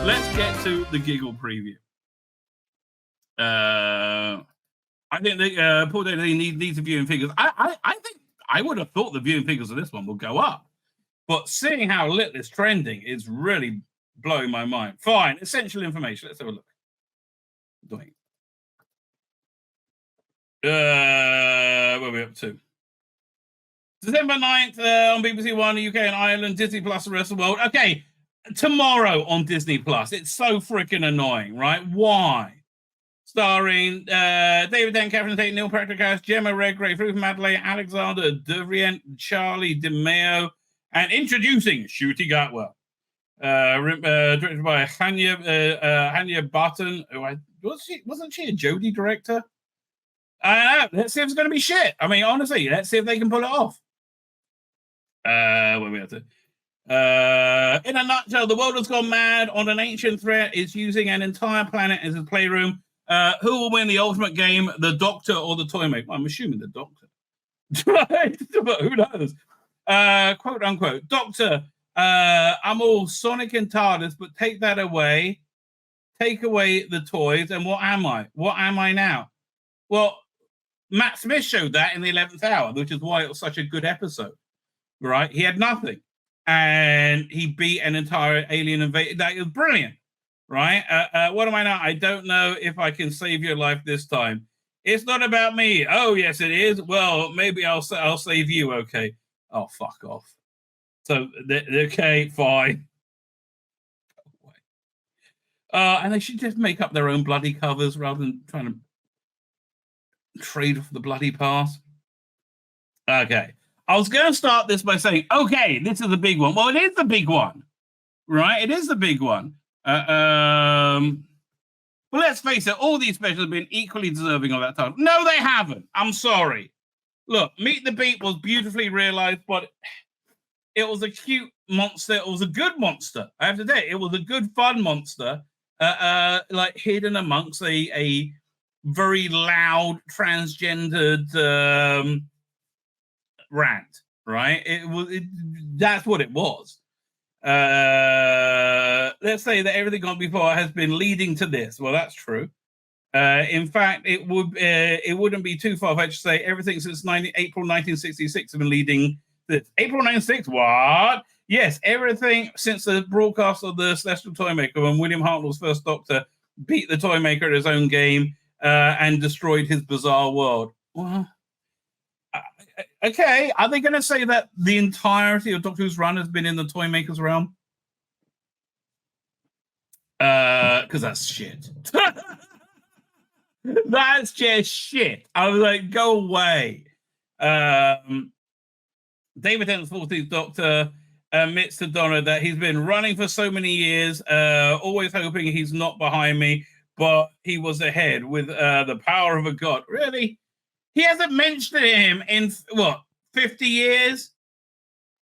let's get to the Giggle preview. I think that Paul Daly needs the viewing figures. I think I would have thought the viewing figures of this one will go up, but seeing how little is trending is really blowing my mind. Fine, essential information. Let's have a look. Where are we up to? December 9th on BBC One, UK and Ireland, Disney Plus, the rest of the world. Okay, tomorrow on Disney Plus. It's so freaking annoying, right? Why? Starring David Dent, Catherine Tate, Neil Patrick Harris, Gemma Redgrave, Ruth Madeley, Alexander Devrient, Charlie DeMeo, and introducing Ncuti Gatwa. Directed by Hanya Barton. Wasn't she a Jodie director? Let's see if it's going to be shit. I mean, honestly, let's see if they can pull it off. Where we have to. In a nutshell, the world has gone mad on an ancient threat. It's using an entire planet as a playroom. Who will win the ultimate game, the Doctor or the Toymaker? Well, I'm assuming the Doctor. But who knows? Quote unquote, Doctor, I'm all Sonic and TARDIS, but take that away. Take away the toys, and what am I? What am I now? Well, Matt Smith showed that in the 11th hour, which is why it was such a good episode, right? He had nothing, and he beat an entire alien invasion. That was brilliant, right? What am I now? I don't know if I can save your life this time. It's not about me. Oh, yes, it is. Well, maybe I'll save you, okay? Oh, fuck off. So, okay, fine. And they should just make up their own bloody covers rather than trying to trade off the bloody pass. Okay. I was going to start this by saying, okay, this is the big one. Well, it is the big one, right? It is the big one. But let's face it, all these specials have been equally deserving of that title. No, they haven't. I'm sorry. Look, Meet the Beat was beautifully realized, but it was a cute monster. It was a good monster. I have to say, it was a good, fun monster, like hidden amongst a very loud transgendered rant, right? That's what it was. Let's say that everything gone before has been leading to this. Well, that's true. In fact, it wouldn't be too far-fetched to say everything since April 1966 has been leading to this. April 1966, what? Yes, everything since the broadcast of the Celestial Toymaker when William Hartnell's first Doctor beat the Toymaker at his own game and destroyed his bizarre world. Well, okay, are they going to say that the entirety of Doctor Who's run has been in the Toymaker's realm? Because that's shit. That's just shit. I was like, go away. David Tennant's 14th Doctor admits to Donna that he's been running for so many years, always hoping he's not behind me, but he was ahead with the power of a god. Really? He hasn't mentioned him in, 50 years?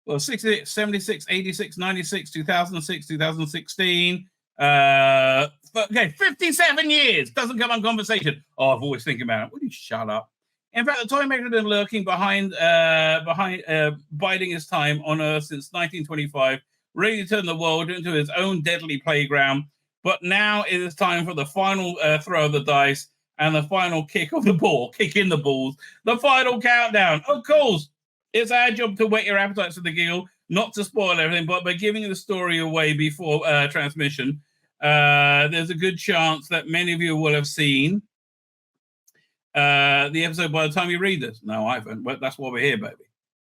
Well, 66, 76, 86, 96, 2006, 2016. Okay, 57 years. Doesn't come on conversation. Oh, I've always thinking about it. Will you shut up? In fact, the Toymaker has been lurking behind, biding his time on Earth since 1925, ready to turn the world into his own deadly playground. But now it is time for the final throw of the dice and the final kick of the ball, kick in the balls, the final countdown. Of course, it's our job to whet your appetites for the Giggle, not to spoil everything, but by giving the story away before transmission, there's a good chance that many of you will have seen the episode by the time you read this. No, I haven't, but that's why we're here, baby.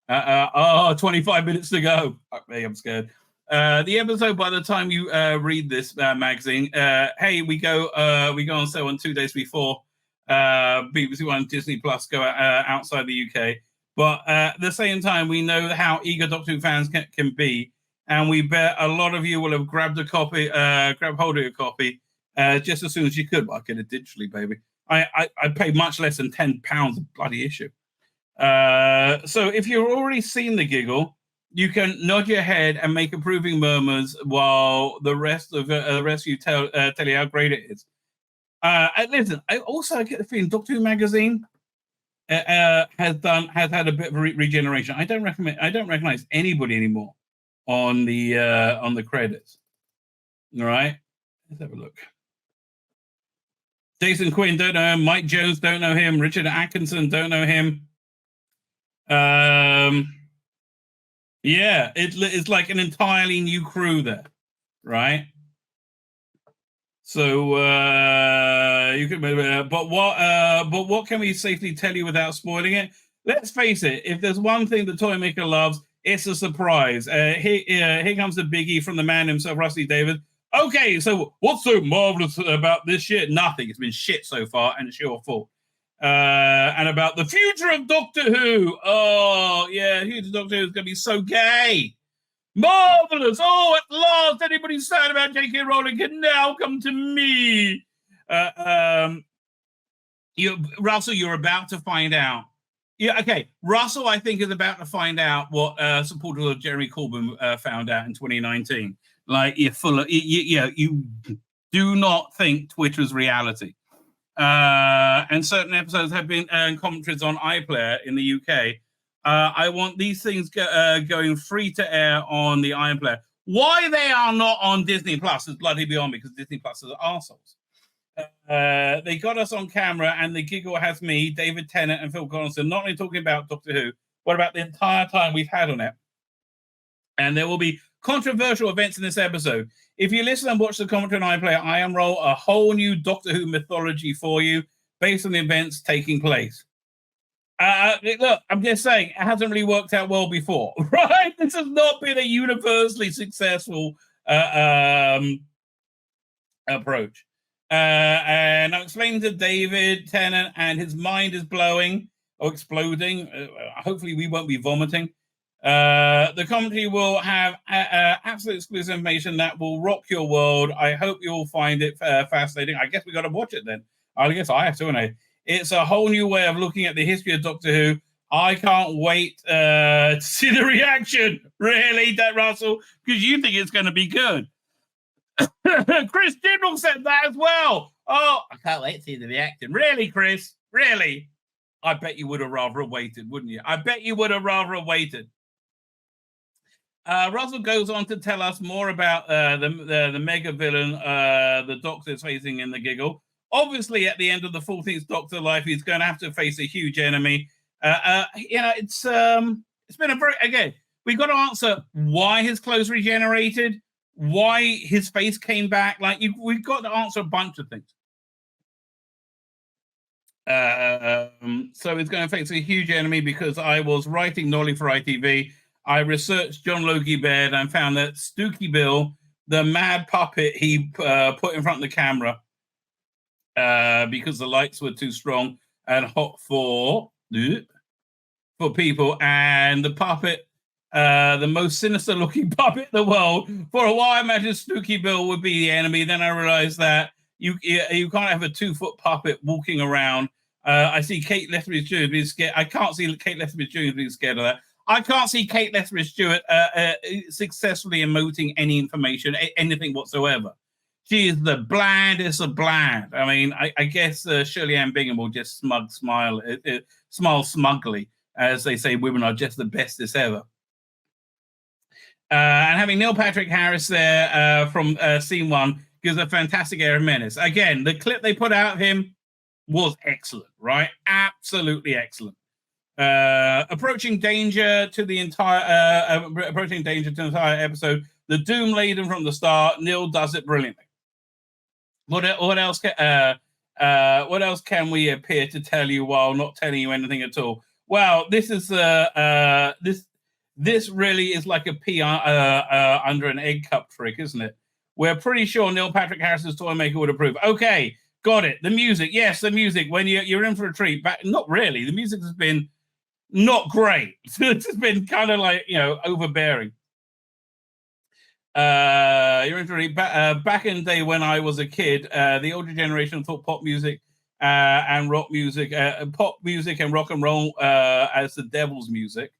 25 minutes to go. Fuck me, I'm scared. The episode by the time you read this magazine, hey, we go on sale on 2 days before BBC One Disney Plus go outside the UK. But at the same time, we know how eager Doctor Who fans can be, and we bet a lot of you will have grabbed a copy, grabbed hold of your copy just as soon as you could. But I get it digitally, baby. I paid much less than £10 a bloody issue. So if you've already seen the Giggle, you can nod your head and make approving murmurs while the rest of you tell you how great it is. And listen, I get the feeling Doctor Who magazine has had a bit of regeneration. I don't recognize anybody anymore on the credits. All right. Let's have a look. Jason Quinn, don't know him. Mike Jones, don't know him. Richard Atkinson, don't know him. Yeah, it's like an entirely new crew there, right? So you can, but what can we safely tell you without spoiling it? Let's face it. If there's one thing the toy maker loves, it's a surprise. Here comes the biggie from the man himself, Rusty David. Okay, so what's so marvelous about this shit? Nothing. It's been shit so far, and it's your fault. And about the future of Doctor Who. Oh yeah, the future of Doctor Who is going to be so gay. Marvelous! Oh, at last, anybody sad about J.K. Rowling can now come to me. Russell, you're about to find out. Yeah, okay. Russell, I think, is about to find out what supporters of Jeremy Corbyn found out in 2019. Like, you're full of, you do not think Twitter's reality. And certain episodes have been commentaries on iPlayer in the UK. I want these things going free to air on the iPlayer. Why they are not on Disney Plus is bloody beyond me, because Disney Plus are arseholes. They got us on camera, and the Giggle has me, David Tennant, and Phil Collinson not only talking about Doctor Who, but about the entire time we've had on it. And there will be controversial events in this episode. If you listen and watch the commentary on iPlayer, I unroll a whole new Doctor Who mythology for you based on the events taking place. Look, I'm just saying, it hasn't really worked out well before, right? This has not been a universally successful approach. And I'm explaining to David Tennant, and his mind is blowing or exploding. Hopefully we won't be vomiting. The commentary will have absolute exclusive information that will rock your world. I hope you'll find it fascinating. I guess we got to watch it then. I guess I have to, and it's a whole new way of looking at the history of Doctor Who. I can't wait to see the reaction. Really, that Russell, because you think it's going to be good. Chris General said that as well. Oh, I can't wait to see the reaction. Really, Chris? Really? I bet you would have rather waited, wouldn't you? I bet you would have rather waited. Russell goes on to tell us more about the mega villain the Doctor is facing in the Giggle. Obviously, at the end of the 14th Doctor life, he's going to have to face a huge enemy. It's been a very, again, we've got to answer why his clothes regenerated, why his face came back. We've got to answer a bunch of things. So he's going to face a huge enemy because I was writing Nolly for ITV. I researched John Logie Baird and found that Stooky Bill, the mad puppet he put in front of the camera, because the lights were too strong and hot for people, and the puppet, the most sinister looking puppet in the world. For a while I imagined Stooky Bill would be the enemy. Then I realized that you can't have a 2-foot puppet walking around. I see Kate Lethbridge Stewart being scared. I can't see Kate Lethbridge Stewart being scared of that. I can't see Kate Lethbridge Stewart successfully emoting any information, anything whatsoever. She is the blandest of bland. I mean, I guess Shirley Ann Bingham will just smile smugly, as they say, women are just the bestest ever. And having Neil Patrick Harris there from scene 1 gives a fantastic air of menace. Again, the clip they put out of him was excellent, right? Absolutely excellent. Approaching danger to the entire episode. The doom laden from the start. Neil does it brilliantly. What else can we appear to tell you while not telling you anything at all? Well, this is this really is like a pea under an egg cup trick, isn't it? We're pretty sure Neil Patrick Harris's toy maker would approve. Okay, got it. The music, yes, the music. When you're in for a treat, but not really. The music has been not great. It's been kind of like, overbearing. You're in for a treat. Back in the day when I was a kid, the older generation thought pop music and rock music, pop music and rock and roll as the devil's music.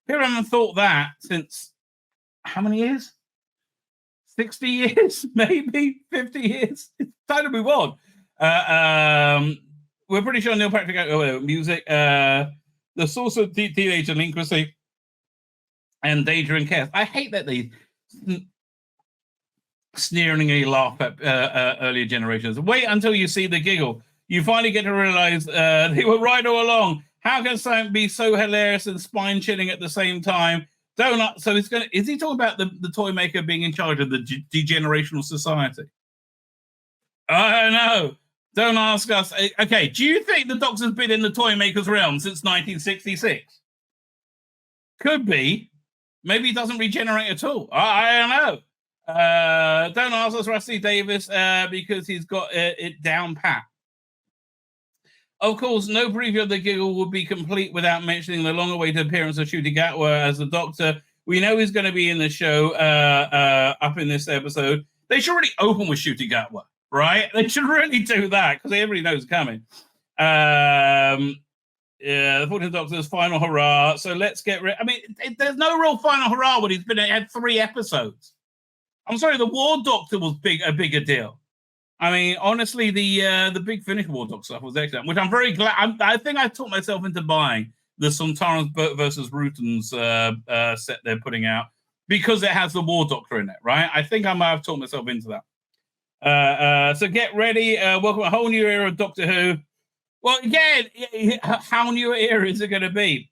People haven't thought that since how many years? 60 years, maybe 50 years. It's time to move on. We're pretty sure Neil Patrick music, the source of teenage delinquency and danger and chaos. I hate that sneeringly laugh at earlier generations. Wait until you see the Giggle. You finally get to realize they were right all along. How can something be so hilarious and spine chilling at the same time? So it's gonna. Is he talking about the toy maker being in charge of the degenerational society? I don't know. Don't ask us. Okay, do you think the Doctor's been in the toy maker's realm since 1966? Could be. Maybe he doesn't regenerate at all. I don't know. Don't ask us, Rusty Davis, because he's got it down pat. Of course, no preview of the Giggle would be complete without mentioning the long-awaited appearance of Ncuti Gatwa as the Doctor. We know he's going to be in the show up in this episode. They should really open with Ncuti Gatwa, right? They should really do that because everybody knows it's coming. Yeah, the 14th Doctor's final hurrah. So let's get rid. I mean, there's no real final hurrah when he's had 3 episodes. I'm sorry, the War Doctor was a bigger deal. I mean, honestly, the Big Finish War Doctor stuff was excellent, which I'm very glad. I think I talked myself into buying the Sontarans versus Rutans set they're putting out because it has the War Doctor in it, right? I think I might have talked myself into that. So get ready. Welcome to a whole new era of Doctor Who. Well, again, how new era is it going to be?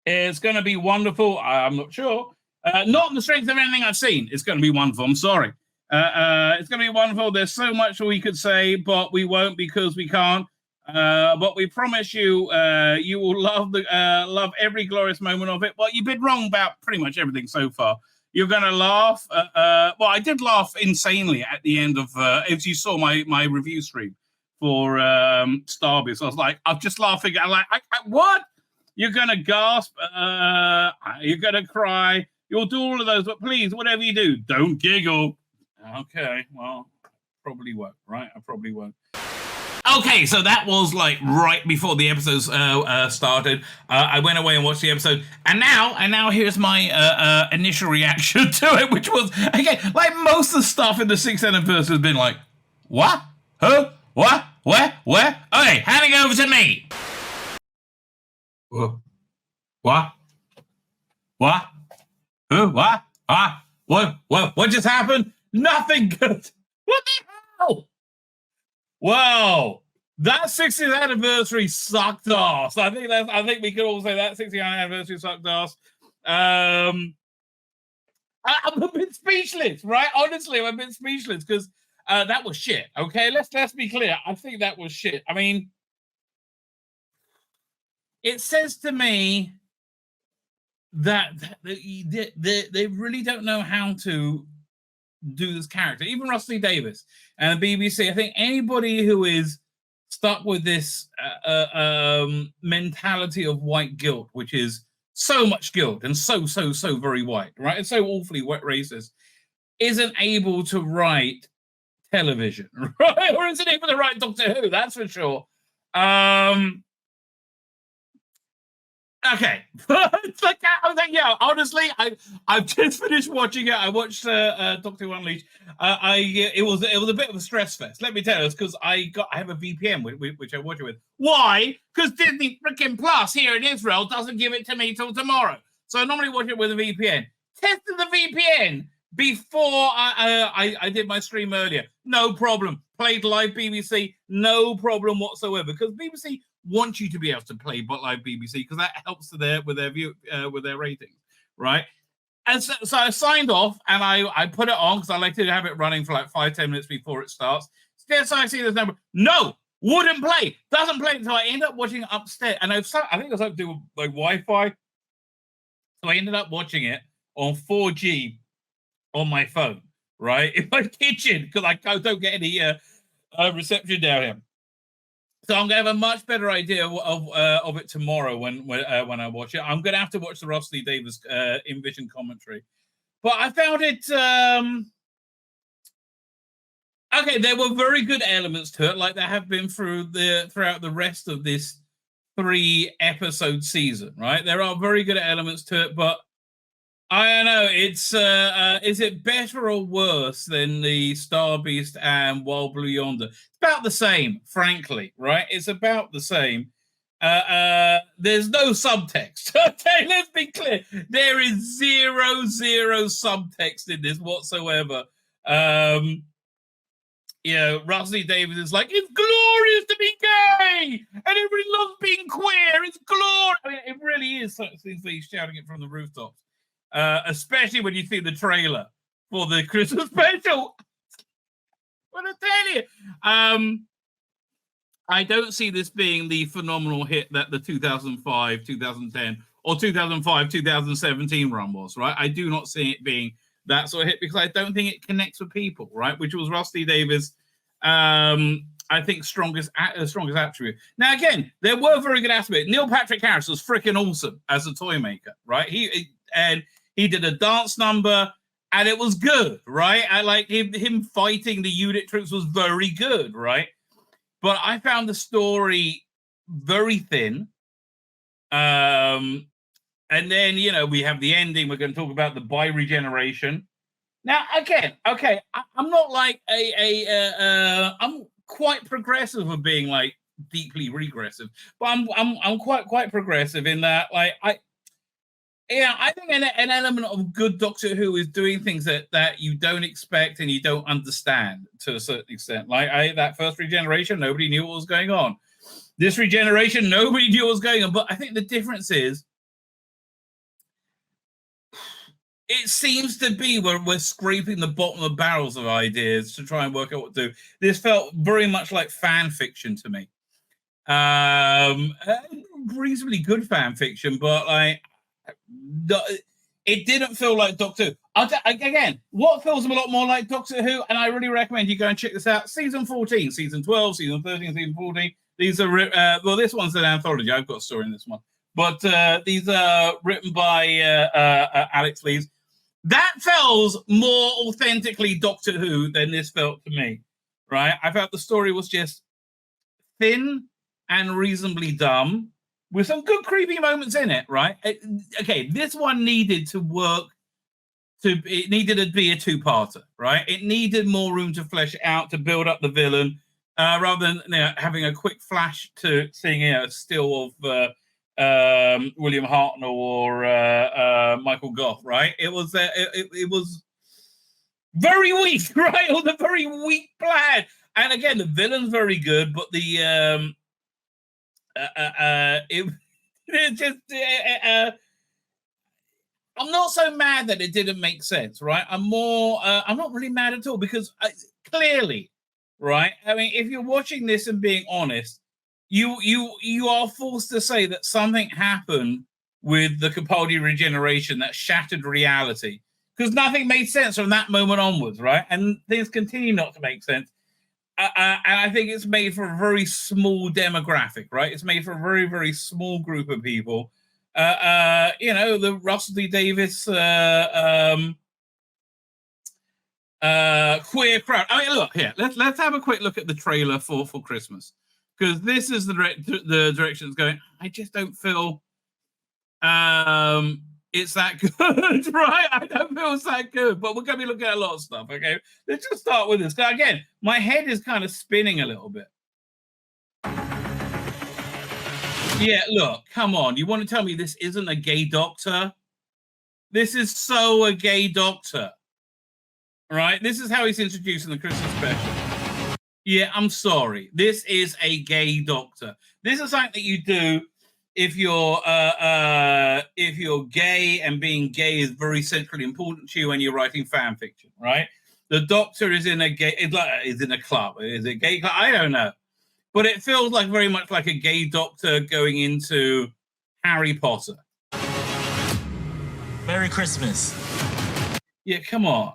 It's going to be wonderful. I'm not sure. Not on the strength of anything I've seen. It's going to be wonderful. I'm sorry. It's going to be wonderful. There's so much we could say, but we won't because we can't. But we promise you, you will love every glorious moment of it. Well, you've been wrong about pretty much everything so far. You're going to laugh. Well, I did laugh insanely at the end of, as you saw my review stream for Starbeast. I was like, I'm just laughing. I'm like, what? You're going to gasp. You're going to cry. You'll do all of those. But please, whatever you do, don't giggle. Okay, well, probably won't, right? I probably won't. Okay, so that was like right before the episode started. I went away and watched the episode, and now here's my initial reaction to it, which was, again, like most of the stuff in the 6th anniversary has been like, what? Who? What? Where? Okay, handing over to me. What? Who? What? What just happened? Nothing good. What the hell? Wow, that 60th anniversary sucked ass. I think we could all say that 60th anniversary sucked ass. I'm a bit speechless, right? Honestly, I'm a bit speechless because that was shit. Okay, let's be clear. I think that was shit. I mean, it says to me that they really don't know how to do this character. Even Rusty Davis and the BBC. I think anybody who is stuck with this mentality of white guilt, which is so much guilt and so very white, right? It's so awfully racist, isn't able to write television, right? Or isn't able to write Doctor Who, that's for sure. Okay. It's like, I was like, yeah, honestly, I've just finished watching it. I watched Doctor Who Unleashed. It was a bit of a stress fest. Let me tell you, it's because I have a VPN which I watch it with. Why? Because Disney freaking Plus here in Israel doesn't give it to me till tomorrow. So I normally watch it with a VPN. Tested the VPN before I did my stream earlier. No problem. Played live BBC. No problem whatsoever. Because BBC want you to be able to play live BBC because that helps with their ratings, right? And so I signed off and I put it on because I like to have it running for like 5-10 minutes before it starts. So I see this number. No, wouldn't play. Doesn't play. So I end up watching it upstairs. And I think I was up to do like Wi-Fi. So I ended up watching it on 4G on my phone, right? In my kitchen because I don't get any reception down here. So I'm going to have a much better idea of it tomorrow when I watch it. I'm going to have to watch the Rusty Davis in-vision commentary. But I found it... okay, there were very good elements to it, like there have been throughout the rest of this 3-episode season, right? There are very good elements to it, but I don't know. It's is it better or worse than the Starbeast and Wild Blue Yonder? It's about the same, frankly, right? It's about the same. There's no subtext. Okay, let's be clear. There is zero subtext in this whatsoever. Rusty Davis is like, it's glorious to be gay, and everybody loves being queer. It's glorious. I mean, it really is. Seems like he's shouting it from the rooftops, especially when you see the trailer for the Christmas special. What I tell you, I don't see this being the phenomenal hit that the 2005, 2010, or 2005, 2017 run was. Right? I do not see it being that sort of hit because I don't think it connects with people, right? Which was Rusty Davis, I think, strongest attribute. Now, again, there were very good aspects. Neil Patrick Harris was freaking awesome as a toy maker, right? He did a dance number, and it was good, right? I like him fighting the unit troops was very good, right? But I found the story very thin. And then, we have the ending. We're going to talk about the bi-regeneration. Now, again, okay, I'm not like I'm quite progressive of being like deeply regressive, but I'm quite progressive in that, like, I think an element of good Doctor Who is doing things that you don't expect and you don't understand to a certain extent. Like that first regeneration, nobody knew what was going on. This regeneration, nobody knew what was going on. But I think the difference is, it seems to be where we're scraping the bottom of barrels of ideas to try and work out what to do. This felt very much like fan fiction to me. Reasonably good fan fiction, but like it didn't feel like Doctor Who. Again, what feels a lot more like Doctor Who, and I really recommend you go and check this out. Season 14, Season 12, Season 13, Season 14. These are, this one's an anthology. I've got a story in this one. But these are written by Alex Lees. That feels more authentically Doctor Who than this felt to me, right? I felt the story was just thin and reasonably dumb with some good creepy moments in it, right? This one needed to work. It needed to be a two-parter, right? It needed more room to flesh it out, to build up the villain, rather than having a quick flash to seeing a still of William Hartnell or Michael Gough, right? It was very weak, right? It was a very weak plan. And again, the villain's very good, but the I'm not so mad that it didn't make sense, right? I'm not really mad at all because clearly, right? I mean, if you're watching this and being honest, you are forced to say that something happened with the Capaldi regeneration that shattered reality because nothing made sense from that moment onwards, right? And things continue not to make sense. And I think it's made for a very small demographic, right? It's made for a very, very small group of people. The Russell D. Davis queer crowd. I mean, look here. Let's have a quick look at the trailer for Christmas, because this is the direction it's going. I just don't feel it's that good, right? I don't feel it's that good, but we're going to be looking at a lot of stuff, okay? Let's just start with this. Now, again, my head is kind of spinning a little bit. Yeah, look, come on. You want to tell me this isn't a gay doctor? This is so a gay doctor, right? This is how he's introduced in the Christmas special. Yeah, I'm sorry. This is a gay doctor. This is something that you do if you're gay, and being gay is very centrally important to you when you're writing fan fiction, right? The doctor is in a club. Is it a gay club? I don't know. But it feels like very much like a gay doctor going into Harry Potter. Merry Christmas. Yeah, come on.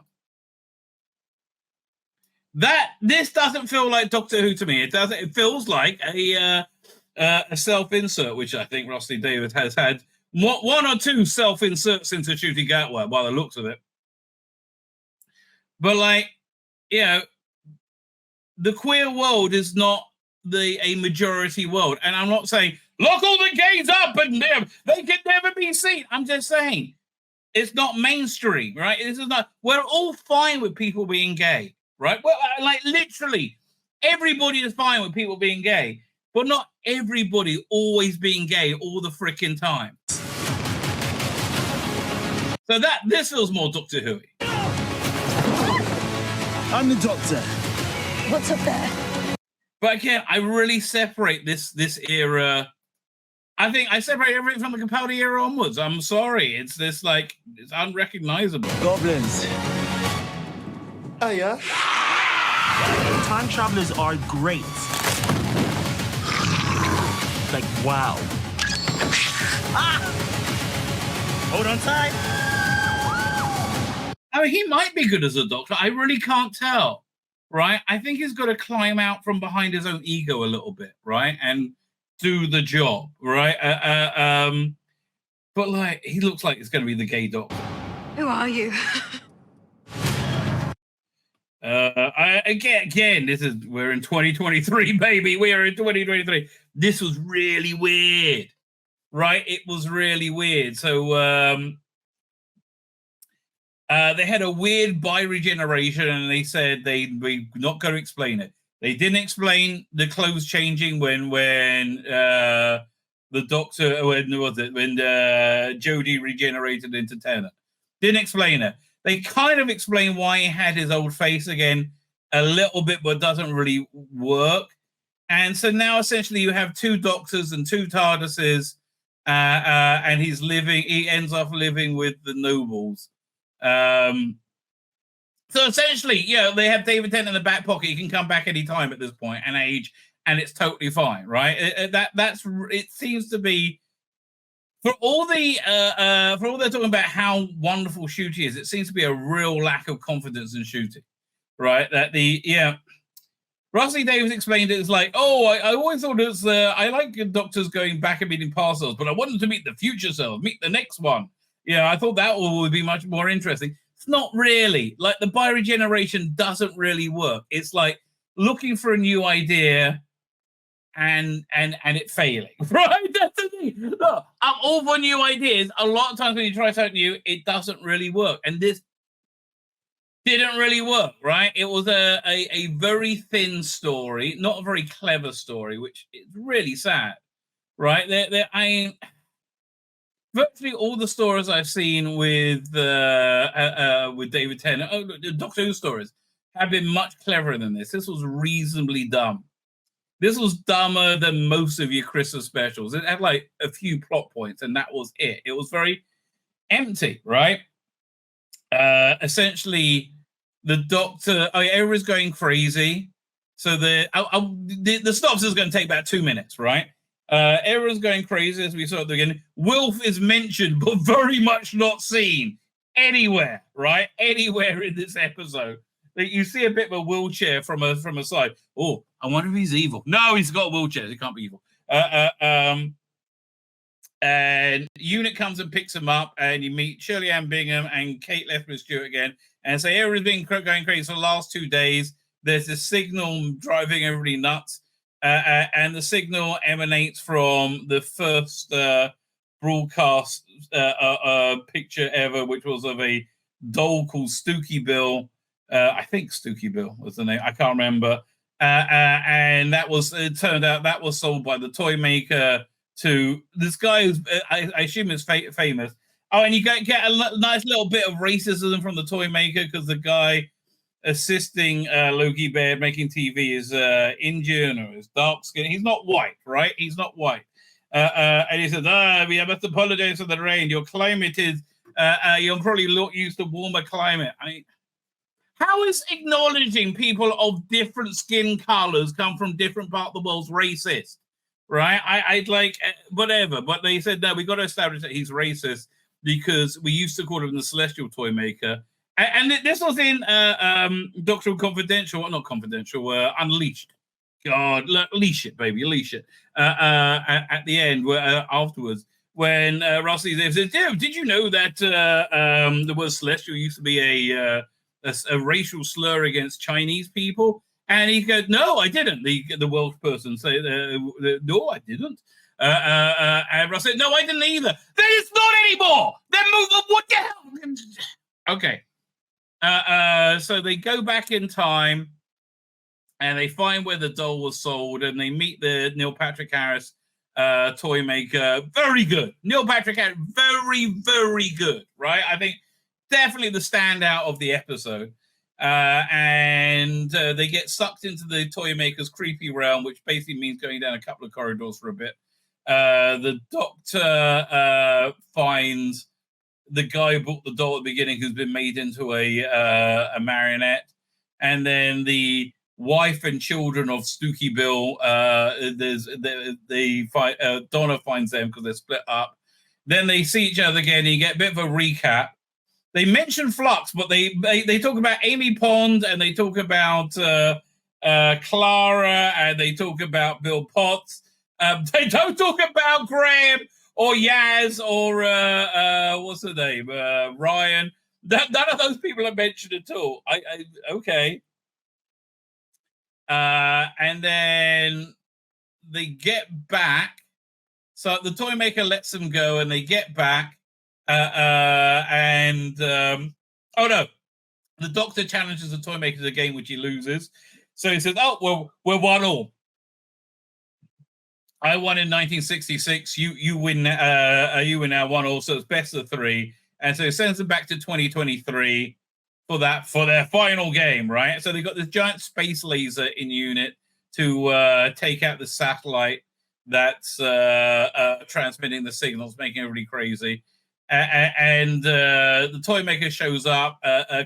This doesn't feel like Doctor Who to me. It doesn't. It feels like a self-insert, which I think Rusty Davis has had one or two self-inserts into Shooting Gatwa by the looks of it. But the queer world is not a majority world, and I'm not saying lock all the gays up and they can never be seen. I'm just saying it's not mainstream, right? This is not. We're all fine with people being gay, right? Well, literally everybody is fine with people being gay, but not everybody always being gay all the freaking time. So this feels more Doctor Who. I'm the doctor. What's up there? But again, I really separate this era. I think I separate everything from the Capaldi era onwards. I'm sorry. It's this like, it's unrecognizable. Goblins. Oh, yeah? Time travelers are great. Like, wow. Ah! Hold on tight. I mean, he might be good as a doctor. I really can't tell, right? I think he's got to climb out from behind his own ego a little bit, right? And do the job, right? But like, he looks like it's going to be the gay doctor. Who are you? Again, we're in 2023, baby. We are in 2023. This was really weird, right? It was really weird. So they had a weird bi-regeneration, and they said we're not going to explain it. They didn't explain the clothes changing when the doctor, when Jodie regenerated into Tennant. Didn't explain it. They kind of explain why he had his old face again a little bit, but doesn't really work. And so now essentially you have two doctors and two TARDISes, and he ends up living with the nobles. So essentially, they have David Tennant in the back pocket. He can come back any time at this point and age, and it's totally fine, right? It seems to be for all they're talking about how wonderful Shooty is. It seems to be a real lack of confidence in Shooty, right? Rusty Davis explained it as like, I always thought it was I like doctors going back and meeting past selves, but I wanted to meet the future self, meet the next one. I thought that would be much more interesting. It's not really. Like, the bi-regeneration doesn't really work. It's like looking for a new idea and it failing, right? That's the thing. Look, I'm all for new ideas. A lot of times when you try something new, it doesn't really work. And this didn't really work, right? It was a very thin story, not a very clever story, which is really sad, right? Virtually all the stories I've seen with David Tennant, Doctor Who stories, have been much cleverer than this. This was reasonably dumb. This was dumber than most of your Christmas specials. It had like a few plot points, and that was it. It was very empty, right? Essentially, the Doctor, everyone's going crazy. So the synopsis is going to take about 2 minutes, right? Everyone's going crazy, as we saw at the beginning. Wilf is mentioned, but very much not seen anywhere, right? Anywhere in this episode. You see a bit of a wheelchair from a side. Oh, I wonder if he's evil. No, he's got a wheelchair. He can't be evil. And Unit comes and picks him up, and you meet Shirley Ann Bingham and Kate Lethbridge-Stewart again, and say everything's been going crazy for the last 2 days. There's a signal driving everybody nuts, and the signal emanates from the first broadcast picture ever, which was of a doll called Stooky Bill. I think Stooky Bill was the name. I can't remember. And that was, it turned out that was sold by the toy maker to this guy who's, I assume is famous. Oh, and you get a nice little bit of racism from the toy maker, because the guy assisting Loki Baird making TV is Indian or is dark skin. He's not white, right? He's not white. And he says, we must apologize for the rain. Your climate is, you're probably used to warmer climate. I mean, how is acknowledging people of different skin colors come from different parts of the world racist? Right? I'd like, whatever. But they said, no, we got to establish that he's racist because we used to call him the Celestial Toy Maker. And this was in Doctor Who Confidential, not Confidential, Unleashed. God, leash it, baby, leash it. At the end, afterwards, when Rossi says, did you know that the word Celestial used to be a racial slur against Chinese people? And he goes, no, I didn't. The Welsh person say, no, I didn't. And Ross said, no, I didn't either. Then it's not anymore. Then move on. What the hell? Okay. So they go back in time and they find where the doll was sold, and they meet the Neil Patrick Harris toy maker. Very good. Neil Patrick Harris, very, very good, right? I think definitely the standout of the episode. and they get sucked into the toy maker's creepy realm, which basically means going down a couple of corridors for a bit. The doctor finds the guy who bought the doll at the beginning, who's been made into a marionette, and then the wife and children of Stooky Bill. Donna finds them because they're split up. Then they see each other again. And you get a bit of a recap. They mention Flux, but they talk about Amy Pond, and they talk about Clara, and they talk about Bill Potts. They don't talk about Graham or Yaz or what's her name, Ryan. None of those people are mentioned at all. Okay. And then they get back. So the toy maker lets them go, and they get back. Oh no, the doctor challenges the toy maker to a game which he loses. So he says, "Oh well, we're 1-1. I won in 1966. You win. You win now 1-1. So it's best of 3." And so he sends them back to 2023 for their final game, right? So they've got this giant space laser in unit to take out the satellite that's transmitting the signals, making everybody crazy. And the toy maker shows up,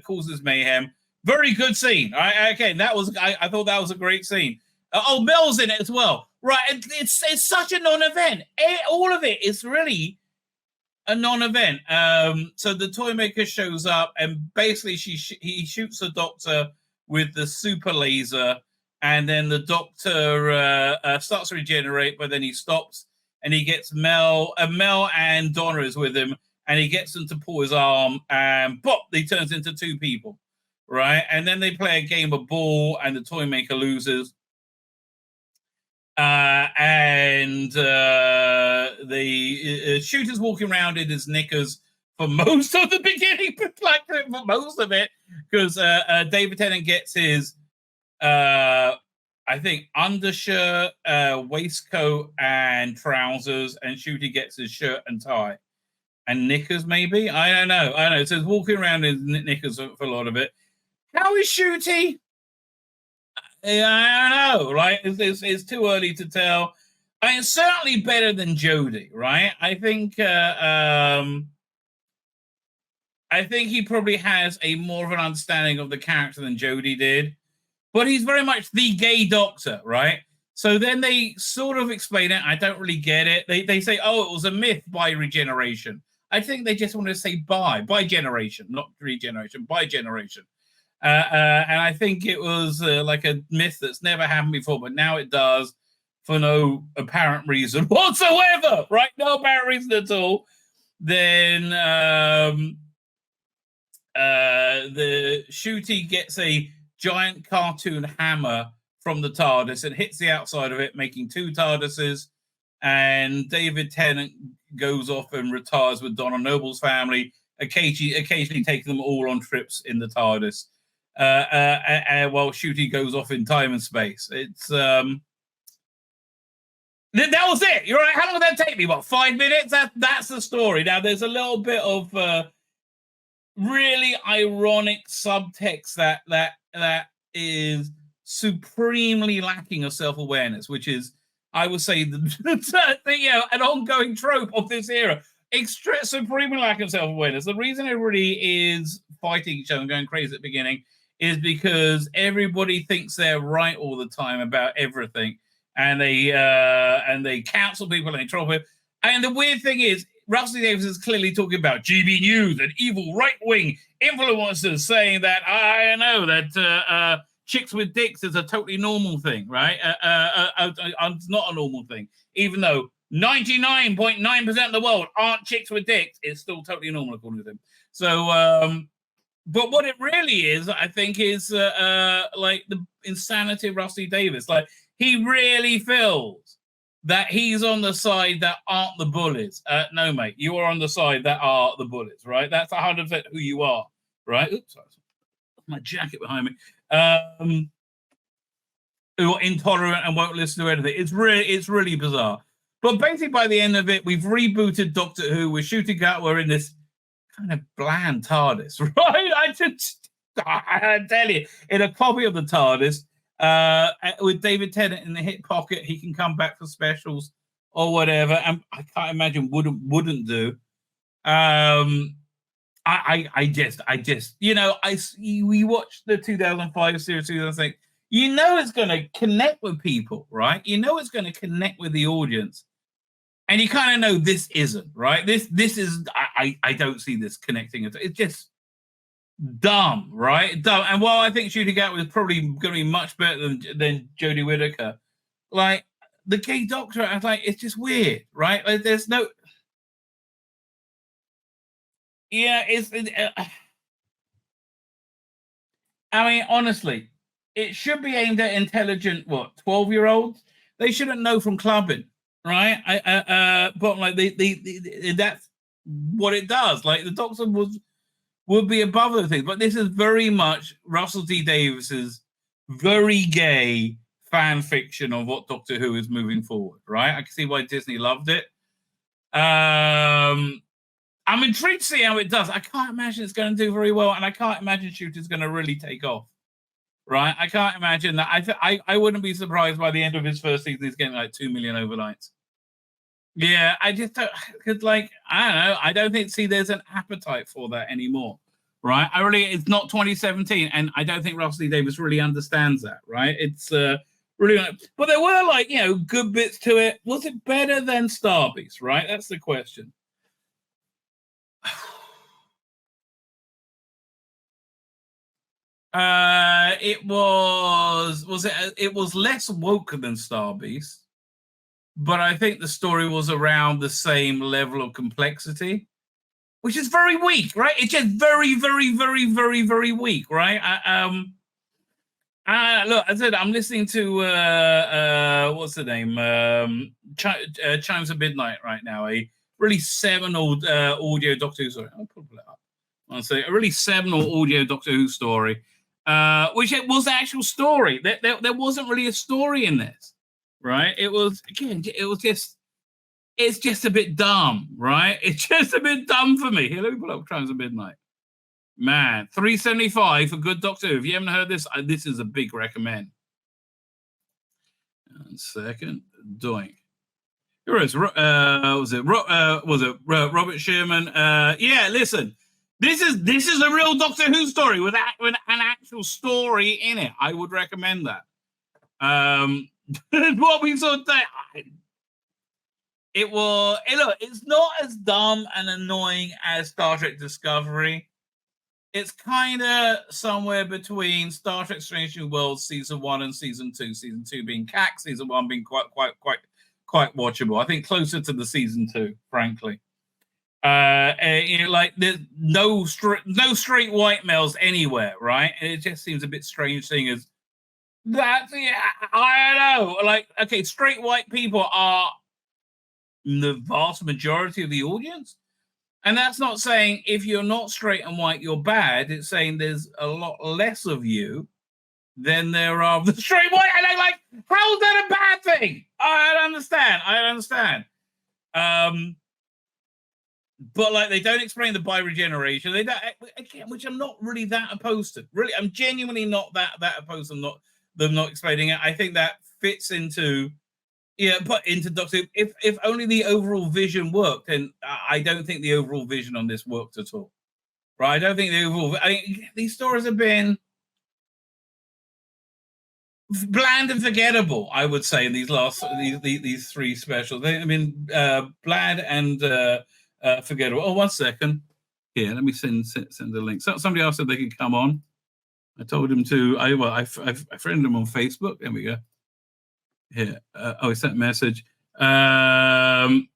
causes mayhem. Very good scene. Okay, that was I thought that was a great scene. Mel's in it as well, right? It's such a non-event. All of it is really a non-event. So the toy maker shows up, and basically he shoots the doctor with the super laser, and then the doctor starts to regenerate, but then he stops, and he gets Mel and Donna is with him. And he gets them to pull his arm, and pop, he turns into 2 people, right? And then they play a game of ball, and the toy maker loses. The shooter's walking around in his knickers for most of the beginning, like for most of it, because David Tennant gets his, I think, undershirt, waistcoat, and trousers, and Shooty gets his shirt and tie. And knickers, maybe? I don't know. So he's walking around in knickers for a lot of it. How is Shooty? I don't know, right? It's too early to tell. It's certainly better than Jodie, right? I think he probably has a more of an understanding of the character than Jodie did. But he's very much the gay doctor, right? So then they sort of explain it. I don't really get it. They say, oh, it was a myth by regeneration. I think they just want to say by generation, not regeneration, by generation. And I think it was like a myth that's never happened before, but now it does for no apparent reason whatsoever, right? No apparent reason at all. Then the Shooty gets a giant cartoon hammer from the TARDIS and hits the outside of it, making 2 TARDISes. And David Tennant goes off and retires with Donna Noble's family, occasionally taking them all on trips in the TARDIS, while Shooty goes off in time and space. It's that was it. You're right. How long did that take me? What, 5 minutes? That's the story. Now there's a little bit of really ironic subtext that is supremely lacking of self-awareness, which is, I would say, an ongoing trope of this era. Supremely lack of self-awareness. The reason everybody is fighting each other and going crazy at the beginning is because everybody thinks they're right all the time about everything, and they cancel people and they troll people. And the weird thing is, Russell Davis is clearly talking about GB News and evil right-wing influencers saying that, I know that chicks with dicks is a totally normal thing, right? It's not a normal thing. Even though 99.9% of the world aren't chicks with dicks, it's still totally normal according to them. So, but what it really is, I think, is like the insanity of Rusty Davis. Like, he really feels that he's on the side that aren't the bullies. No, mate, you are on the side that are the bullies, right? That's 100% who you are, right? Oops, sorry. My jacket behind me. Who are intolerant and won't listen to anything. It's really bizarre. But basically, by the end of it, we've rebooted Doctor Who. We're shooting out. We're in this kind of bland TARDIS, right? I tell you, in a copy of the TARDIS, with David Tennant in the hip pocket, he can come back for specials or whatever. And I can't imagine wouldn't do. I just, we watched the 2005 series and I think, it's going to connect with people, right? It's going to connect with the audience. And you kind of know this isn't, right? This is, I don't see this connecting. It's just dumb, right? Dumb. And while I think Shooting Out was probably going to be much better than Jodie Whittaker, like, the gay doctor, I was like, it's just weird, right? Like, there's no... Yeah, I mean, honestly, it should be aimed at intelligent, 12-year-olds? They shouldn't know from clubbing. Right, but like that's what it does. Like the Doctor would be above the things, but this is very much Russell T Davis's very gay fan fiction of what Doctor Who is moving forward. Right, I can see why Disney loved it. I'm intrigued to see how it does. I can't imagine it's going to do very well, and I can't imagine Shooter's going to really take off. Right, I can't imagine that. I wouldn't be surprised by the end of his first season he's getting like 2 million overnights. Yeah, I just don't, because like, I don't know, I don't think, there's an appetite for that anymore, right? It's not 2017, and I don't think Russell T Davies really understands that, right? It's really, but there were like, good bits to it. Was it better than Star Beast, right? That's the question. It was less woke than Star Beast. But I think the story was around the same level of complexity, which is very weak, right? It's just very, very, very, very, very weak, right? Look, I said I'm listening to what's the name? Chimes of Midnight right now. A really seminal audio Doctor Who story. I'll pull it up. I'll say a really seminal audio Doctor Who story, which it was the actual story. There wasn't really a story in this. Right, it's just a bit dumb, right? It's just a bit dumb for me. Here, let me pull up Crimes of Midnight. Man, $3.75 for good Doctor Who. If you haven't heard this, this is a big recommend. 1 second, doink. Here it is. Was it Robert Sherman? Yeah, listen, this is a real Doctor Who story with an actual story in it. I would recommend that. What we saw today, it's not as dumb and annoying as Star Trek Discovery. It's kind of somewhere between Star Trek Strange New Worlds season 1 and season 2. Season 2 being CAC, season 1 being quite watchable. I think closer to the season 2, frankly. Like there's no straight white males anywhere, right? And it just seems a bit strange seeing as that. Yeah, I don't know. Like, okay, straight white people are the vast majority of the audience, and that's not saying if you're not straight and white you're bad. It's saying there's a lot less of you than there are of the straight white. And I'm like, how's that a bad thing? I don't understand. But like they don't explain the bi-regeneration. They don't, again, which I'm not really that opposed to. Really, I'm genuinely not that opposed to them not explaining it. I think that fits into into Doctor Who. If only the overall vision worked, and I don't think the overall vision on this worked at all. Right? I don't think the overall. These stories have been bland and forgettable, I would say, in these three specials. They've been bland and forgettable. Oh, 1 second. Here, let me send the link. So somebody else said they could come on. I told him to. I friended him on Facebook. There we go. Here. He sent a message. Fine.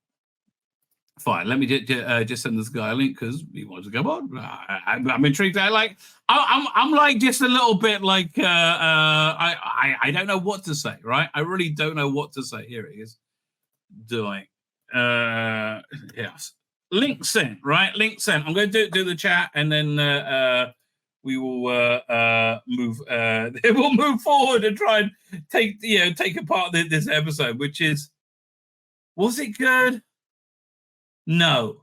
Let me just send this guy a link because he wants to come on. I'm intrigued. I'm like just a little bit like I don't know what to say. Right. I really don't know what to say. Here he is. Doing. Yes. Link sent. Right. Link sent. I'm going to do the chat and then we will move. We'll move forward and try and take apart this episode, which is, was it good? No,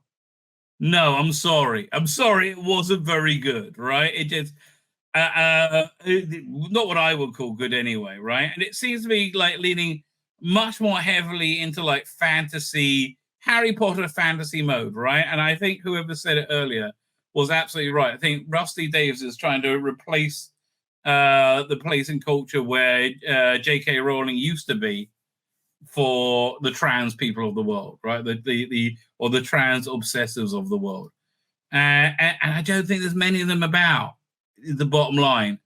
I'm sorry. It wasn't very good, right? not what I would call good anyway, right? And it seems to be like leaning much more heavily into like fantasy, Harry Potter fantasy mode, right? And I think whoever said it earlier was absolutely right. I think Rusty Davis is trying to replace the place in culture where J.K. Rowling used to be for the trans people of the world, right? The trans obsessives of the world. And I don't think there's many of them about. The bottom line,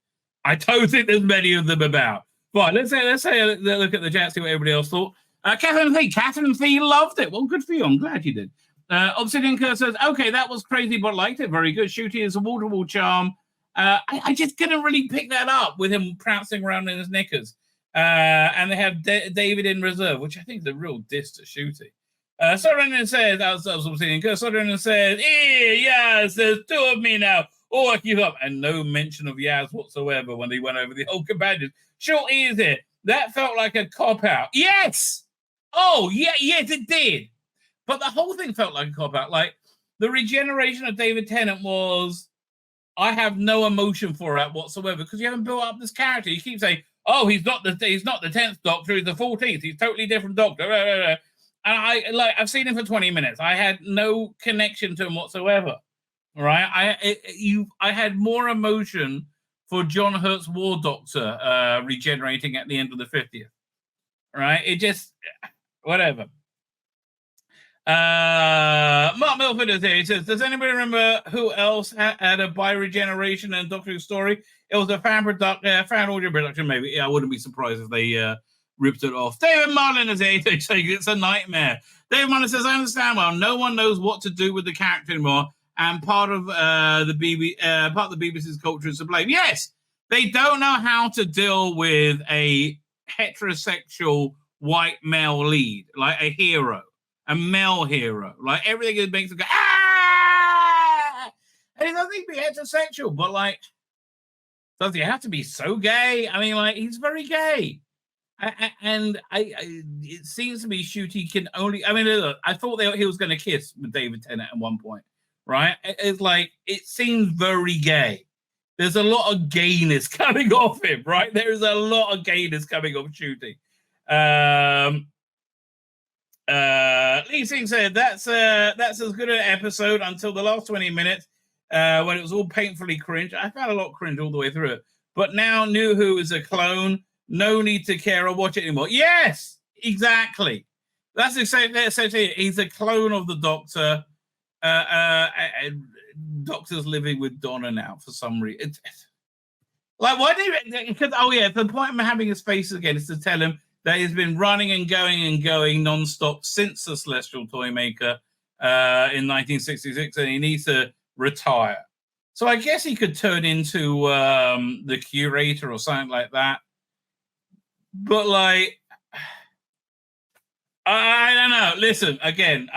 I don't think there's many of them about. Right, let's say a look at the chat, see what everybody else thought. Catherine Fee loved it. Well, good for you. I'm glad you did. Obsidian Kerr says, okay, that was crazy, but liked it. Very good. Shooty is a wall-to-wall charm. I just couldn't really pick that up with him prancing around in his knickers. And they have David in reserve, which I think is a real diss to Shooty. Soren says, that was Obsidian Kerr. Soren says, yes, there's two of me now. Oh, I give up. And no mention of Yaz whatsoever when they went over the whole companions. Sure is it. That felt like a cop-out. Yes! Oh, yeah, yes, it did. But the whole thing felt like a cop-out. Like, the regeneration of David Tennant was, I have no emotion for it whatsoever because you haven't built up this character. You keep saying, oh, he's not the 10th Doctor, he's the 14th. He's a totally different Doctor. And I've seen him for 20 minutes. I had no connection to him whatsoever. Right, I had more emotion for John Hurt's War Doctor regenerating at the end of the 50th. Right, it just whatever. Mark Milford is here. He says, "Does anybody remember who else had a bi-regeneration and Doctor Who story? It was a fan audio production, maybe. Yeah, I wouldn't be surprised if they ripped it off." David Marlin is here saying it's a nightmare. David Marlin says, "I understand. Well, no one knows what to do with the character anymore." And part of the BBC's culture is to blame. Yes, they don't know how to deal with a heterosexual white male lead, like a hero, a male hero. Like everything makes them go, ah! And he doesn't need to be heterosexual, but like, does he have to be so gay? I mean, like, he's very gay. It seems to be Shooty can only, I mean, look, I thought he was going to kiss with David Tennant at one point. Right? It's like, it seems very gay. There's a lot of gayness coming off him, right? There is a lot of gayness coming off Shooty. Lee Singh said, that's as good an episode until the last 20 minutes when it was all painfully cringe. I found a lot of cringe all the way through it. But now New Who is a clone. No need to care or watch it anymore. Yes, exactly. That's essentially he's a clone of the Doctor. Doctor's living with Donna now for some reason. Like, why do you? Because the point of having his face again is to tell him that he's been running and going non-stop since the Celestial Toymaker in 1966, and he needs to retire. So I guess he could turn into the curator or something like that. But like, I don't know. Listen, again,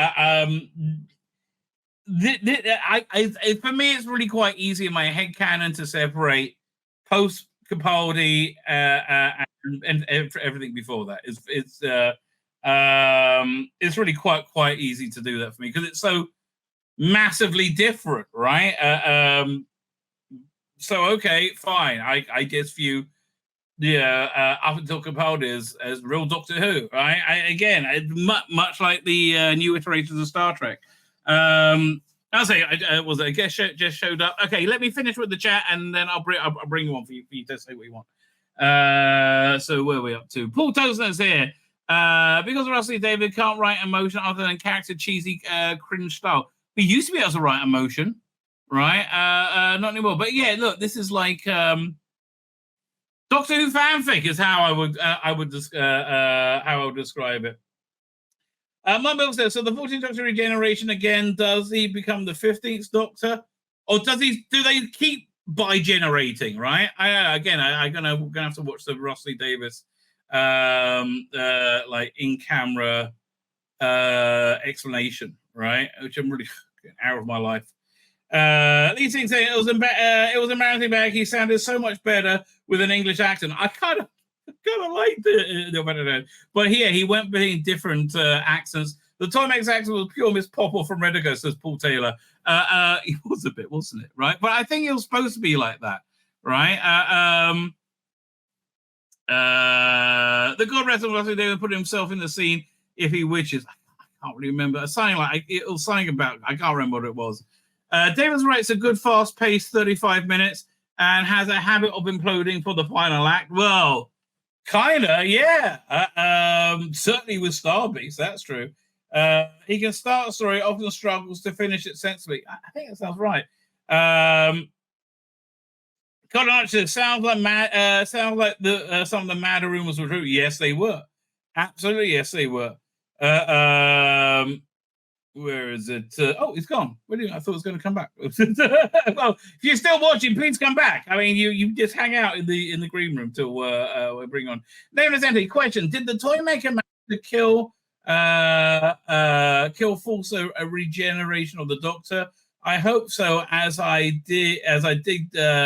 for me, it's really quite easy in my headcanon to separate post Capaldi and everything before that. It's really quite easy to do that for me because it's so massively different, right? So okay, fine. I guess view up until Capaldi as real Doctor Who, right? Much like the new iterations of Star Trek. I'll say I guess just showed up. Okay, let me finish with the chat and then I'll bring you on for you to say what you want. So where are we up to? Paul Tosner's here. Because Rusty David can't write emotion other than character cheesy cringe style. We used to be able to write emotion, right? Not anymore. But yeah, look, this is like Doctor Who fanfic is how I would describe it. My bill says, so the 14th Doctor regeneration again, does he become the 15th Doctor? Or do they keep bi-generating, right? I'm gonna have to watch the Rusty Davis like in-camera explanation, right? Which I'm really out of my life. Lee Singh saying it was embarrassing back. He sounded so much better with an English accent. I kind of liked it, but here he went between different accents. The Toymaker's accent was pure Miss Popple from Redigo, says Paul Taylor. He was a bit, wasn't it? Right, but I think it was supposed to be like that, right? The God rest of us, David put himself in the scene if he wishes. I can't really remember. Something like it was something about. I can't remember what it was. David's right. It's a good, fast-paced 35 minutes and has a habit of imploding for the final act. Well, kinda, yeah. Certainly with Star Beast, that's true. He can start a story, often struggles to finish it sensibly. I think that sounds right. Cotton sounds like the some of the madder rumors were true. Yes, they were. Absolutely, yes, they were. Where is it? Oh, it's gone. I thought it was going to come back. Well, if you're still watching, please come back. I mean, you just hang out in the green room till we bring on. Name is empty. Question: did the toy maker manage to kill force a regeneration of the Doctor? I hope so, as I did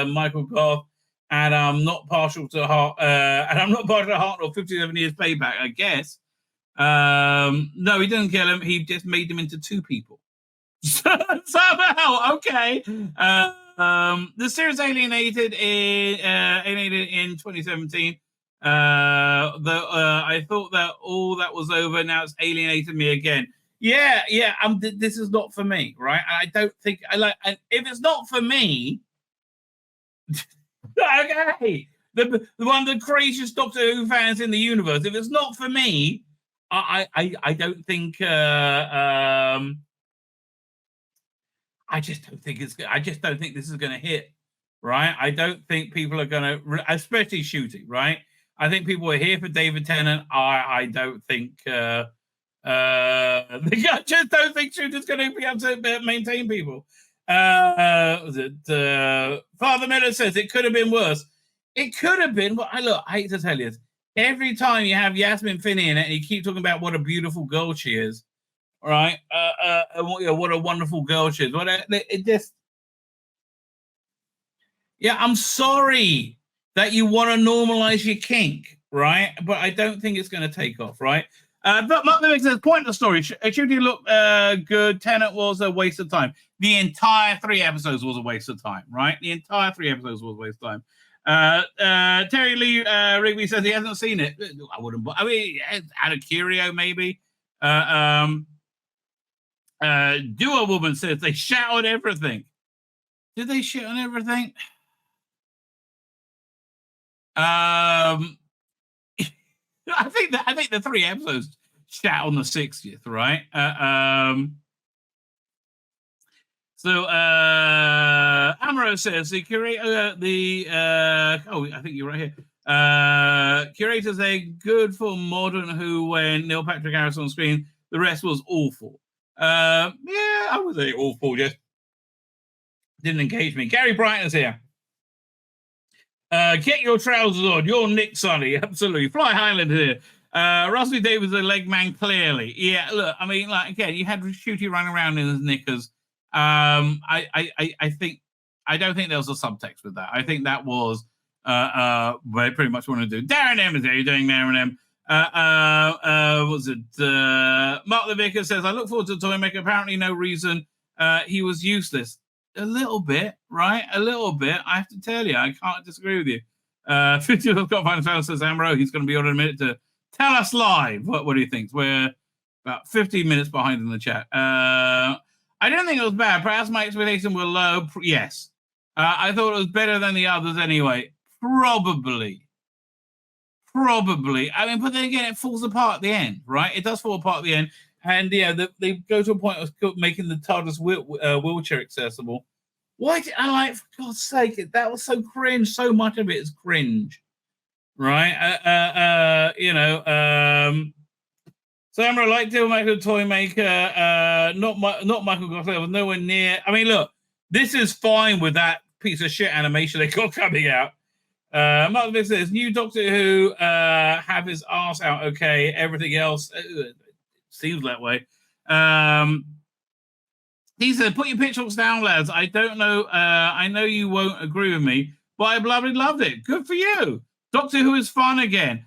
Michael Goth, and I'm not partial to Heart, or 57 years payback, I guess. No, he didn't kill him. He just made them into two people. Somehow, okay. The series alienated in 2017. I thought that all that was over. Now it's alienated me again. Yeah. This is not for me, right? I don't think I like. And if it's not for me, okay. The one of the craziest Doctor Who fans in the universe. If it's not for me, I don't think. I just don't think this is going to hit, right? I don't think people are going to, especially shooting, right? I think people are here for David Tennant. I don't think. I just don't think Shooter's going to be able to maintain people. Was it Father Miller says it could have been worse. It could have been. But I hate to tell you this. Every time you have Yasmin Finney in it, and you keep talking about what a beautiful girl she is, right? What a wonderful girl she is. It just, yeah. I'm sorry that you want to normalize your kink, right? But I don't think it's going to take off, right? But Mark Lewis says, point of the story. Shooting looked good. Tennant was a waste of time. The entire 3 episodes was a waste of time, right? The entire 3 episodes was a waste of time. Terry Lee Rigby says he hasn't seen it. I wouldn't. I mean, out of curio, maybe. Duo Woman says they shout on everything. Did they shout on everything? I think the 3 episodes shout on the 60th, right? So Amaro says the curator, I think you're right here. Curators are good for modern Who when Neil Patrick Harris on screen. The rest was awful. Yeah, I would say awful. Just didn't engage me. Gary Brighton's here. Get your trousers on. You're Nick Sonny. Absolutely. Fly Highland here. Russell Davis, a leg man, clearly. Yeah, look, I mean, like, again, you had Shooty running around in his knickers. I don't think there was a subtext with that. I think that was what I pretty much want to do. Darren M is there. You're doing Darren M. Was it Mark the Vicar says, I look forward to the toy maker. Apparently no reason he was useless. A little bit, right? A little bit. I have to tell you, I can't disagree with you. 50 of Scott Final says Amaro, he's going to be on in a minute to tell us live. What do you think? We're about 15 minutes behind in the chat. I don't think it was bad. Perhaps my expectations were low. Yes. I thought it was better than the others anyway. Probably. I mean, but then again, it falls apart at the end, right? It does fall apart at the end. And yeah, they go to a point of making the TARDIS wheelchair accessible. Why? I like, for God's sake, that was so cringe. So much of it is cringe, right? So Amber, like to make a toy maker, not Michael Gothler, was nowhere near. I mean, look, this is fine with that piece of shit animation they got coming out. Mark Vick says, new Doctor Who have his arse out okay. Everything else seems that way. He said, put your pitchforks down, lads. I don't know. I know you won't agree with me, but I bloody loved it. Good for you. Doctor Who is fun again.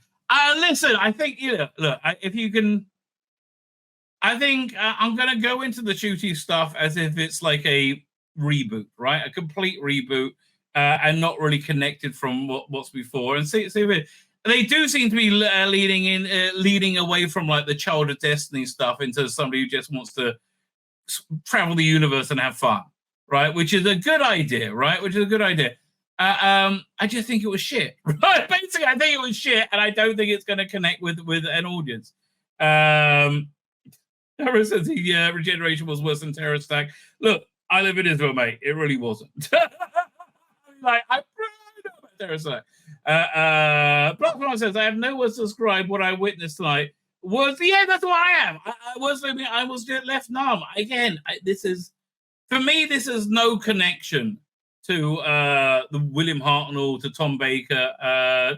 Listen, I think, look, if you can, I think I'm going to go into the shooty stuff as if it's like a reboot, right? A complete reboot. and not really connected from what's before. And see they do seem to be leading away from like the Child of Destiny stuff into somebody who just wants to travel the universe and have fun, right? Which is a good idea, right? Which is a good idea. I just think it was shit. Right? Basically, I think it was shit, and I don't think it's going to connect with an audience. Sarah says the regeneration was worse than Terror Stack. Look, I live in Israel, mate. It really wasn't. Like, I'm proud of Terror Stack. Blockman says, I have no words to describe what I witnessed tonight. That's what I am. I was just left numb. Again, for me, this is no connection to the William Hartnell, to Tom Baker.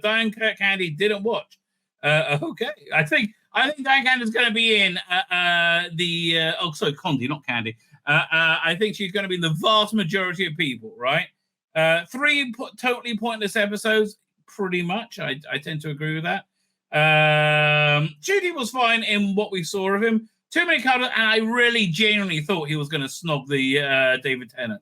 Diane Candy didn't watch. Okay, I think Diane Candy is going to be in Condi, not Candy. I think she's going to be in the vast majority of people, right? 3 totally pointless episodes, pretty much. I tend to agree with that. Judy was fine in what we saw of him. Too many colors, and I really genuinely thought he was going to snog the David Tennant.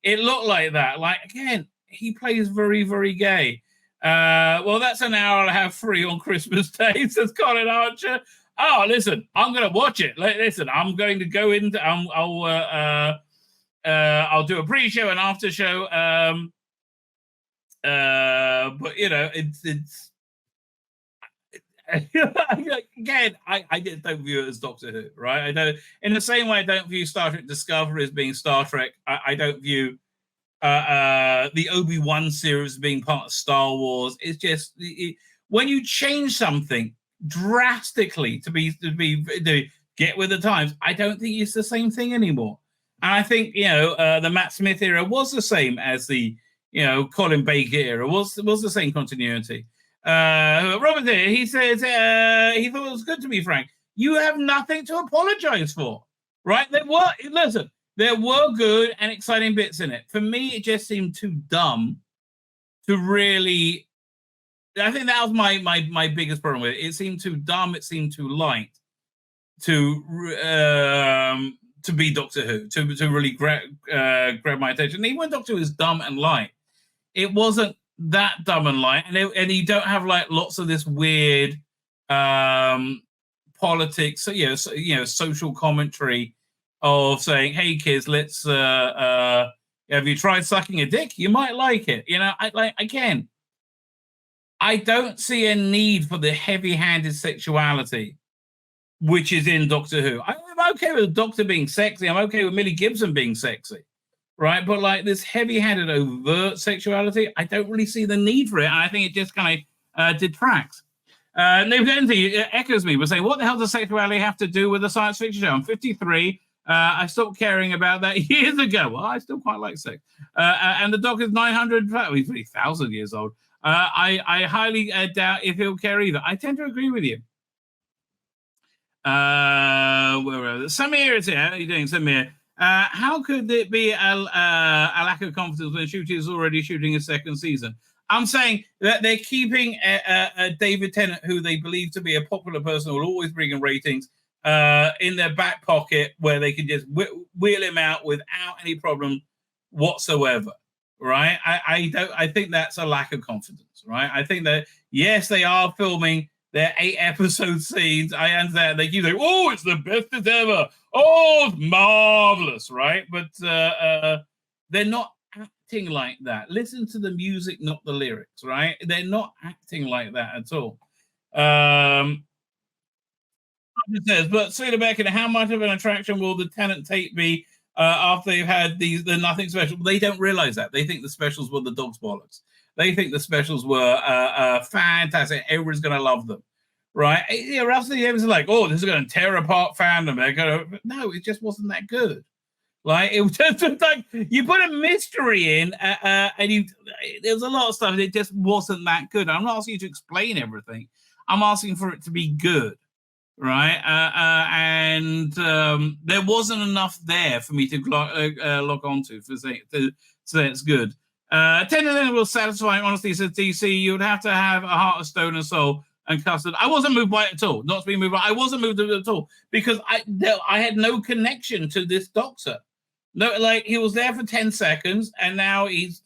It looked like that. Like, again, he plays very, very gay. Well, that's an hour and a half free on Christmas Day, says Colin Archer. Oh, listen, I'm going to watch it. Listen, I'm going to go into. I'll do a pre-show and after show. But you know, it's again, I just don't view it as Doctor Who, right? I don't. In the same way, I don't view Star Trek Discovery as being Star Trek. I don't view the Obi-Wan series being part of Star Wars. It's just when you change something drastically to get with the times, I don't think it's the same thing anymore. And I think the Matt Smith era was the same as the Colin Baker era was the same continuity. Robert here, he says he thought it was good, to be frank. You have nothing to apologize for, right? There were good and exciting bits in it. For me, it just seemed too dumb to really. I think that was my biggest problem with it. It seemed too dumb. It seemed too light to be Doctor Who, to really grab my attention. Even when Doctor Who is dumb and light, it wasn't that dumb and light, and you don't have like lots of this weird politics, social commentary of saying, "Hey kids, let's have you tried sucking a dick? You might like it." I don't see a need for the heavy-handed sexuality which is in Doctor Who. I'm okay with the Doctor being sexy. I'm okay with Millie Gibson being sexy. Right, but like this heavy-handed, overt sexuality, I don't really see the need for it, and I think it just kind of detracts. Nobody echoes me by saying, "What the hell does sexuality have to do with a science fiction show?" I'm 53. I stopped caring about that years ago. Well, I still quite like sex. And the Doc is 900. Well, he's 3,000 years old. I highly doubt if he'll care either. I tend to agree with you. Samir is here. How are you doing, Samir? How could it be a lack of confidence when Shooty is already shooting a second season? I'm saying that they're keeping David Tennant, who they believe to be a popular person who will always bring in ratings, in their back pocket, where they can just wheel him out without any problem whatsoever. Right? I think that's a lack of confidence. Right? I think that yes, they are filming their 8-episode scenes. I understand they keep saying, "Oh, it's the best as ever. Oh, it's marvelous," right? But they're not acting like that. Listen to the music, not the lyrics, right? They're not acting like that at all. It says, but Tzvi Lebetkin, how much of an attraction will the Tennant tape be after they've had the nothing special? They don't realize that. They think the specials were the dog's bollocks. They think the specials were fantastic. Everyone's going to love them, right? Russell Evans is like, "Oh, this is going to tear apart fandom." No, it just wasn't that good. Like, it was just like you put a mystery in, and there's a lot of stuff. It just wasn't that good. I'm not asking you to explain everything. I'm asking for it to be good, right? And there wasn't enough there for me to log onto to say it's good. Tendon will satisfy, honestly, says DC. You would have to have a heart of stone and soul and custard. I wasn't moved by it at all. Not to be moved by it. I wasn't moved at all because I had no connection to this Doctor. No, like he was there for 10 seconds and now he's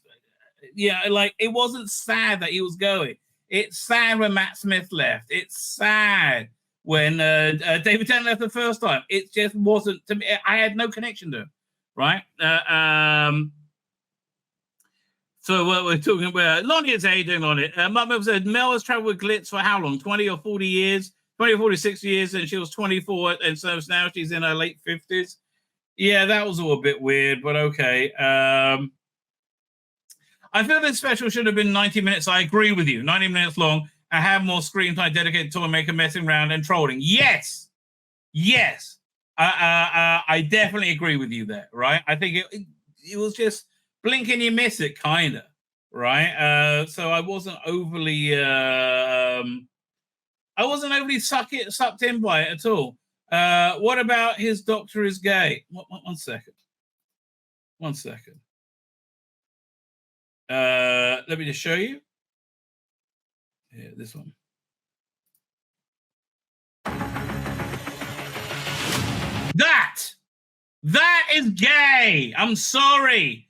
Yeah, like it wasn't sad that he was going. It's sad when Matt Smith left. It's sad when David Tennant left the first time. It just wasn't to me. I had no connection to him, right? So what we're talking about, Lonnie is doing on it. Mum said Mel has traveled with Glitz for how long? 20 or 40 years? 20 or 46 years, and she was 24, and so now she's in her late 50s. Yeah, that was all a bit weird, but okay. I feel this special should have been 90 minutes. I agree with you. 90 minutes long. I have more screen time dedicated to making messing around and trolling. Yes. I definitely agree with you there, right? I think it was just blink and you miss it, kind of, right? So I wasn't overly sucked in by it at all. What about his doctor is gay? One second. Let me just show you. Yeah, this one. That is gay. I'm sorry.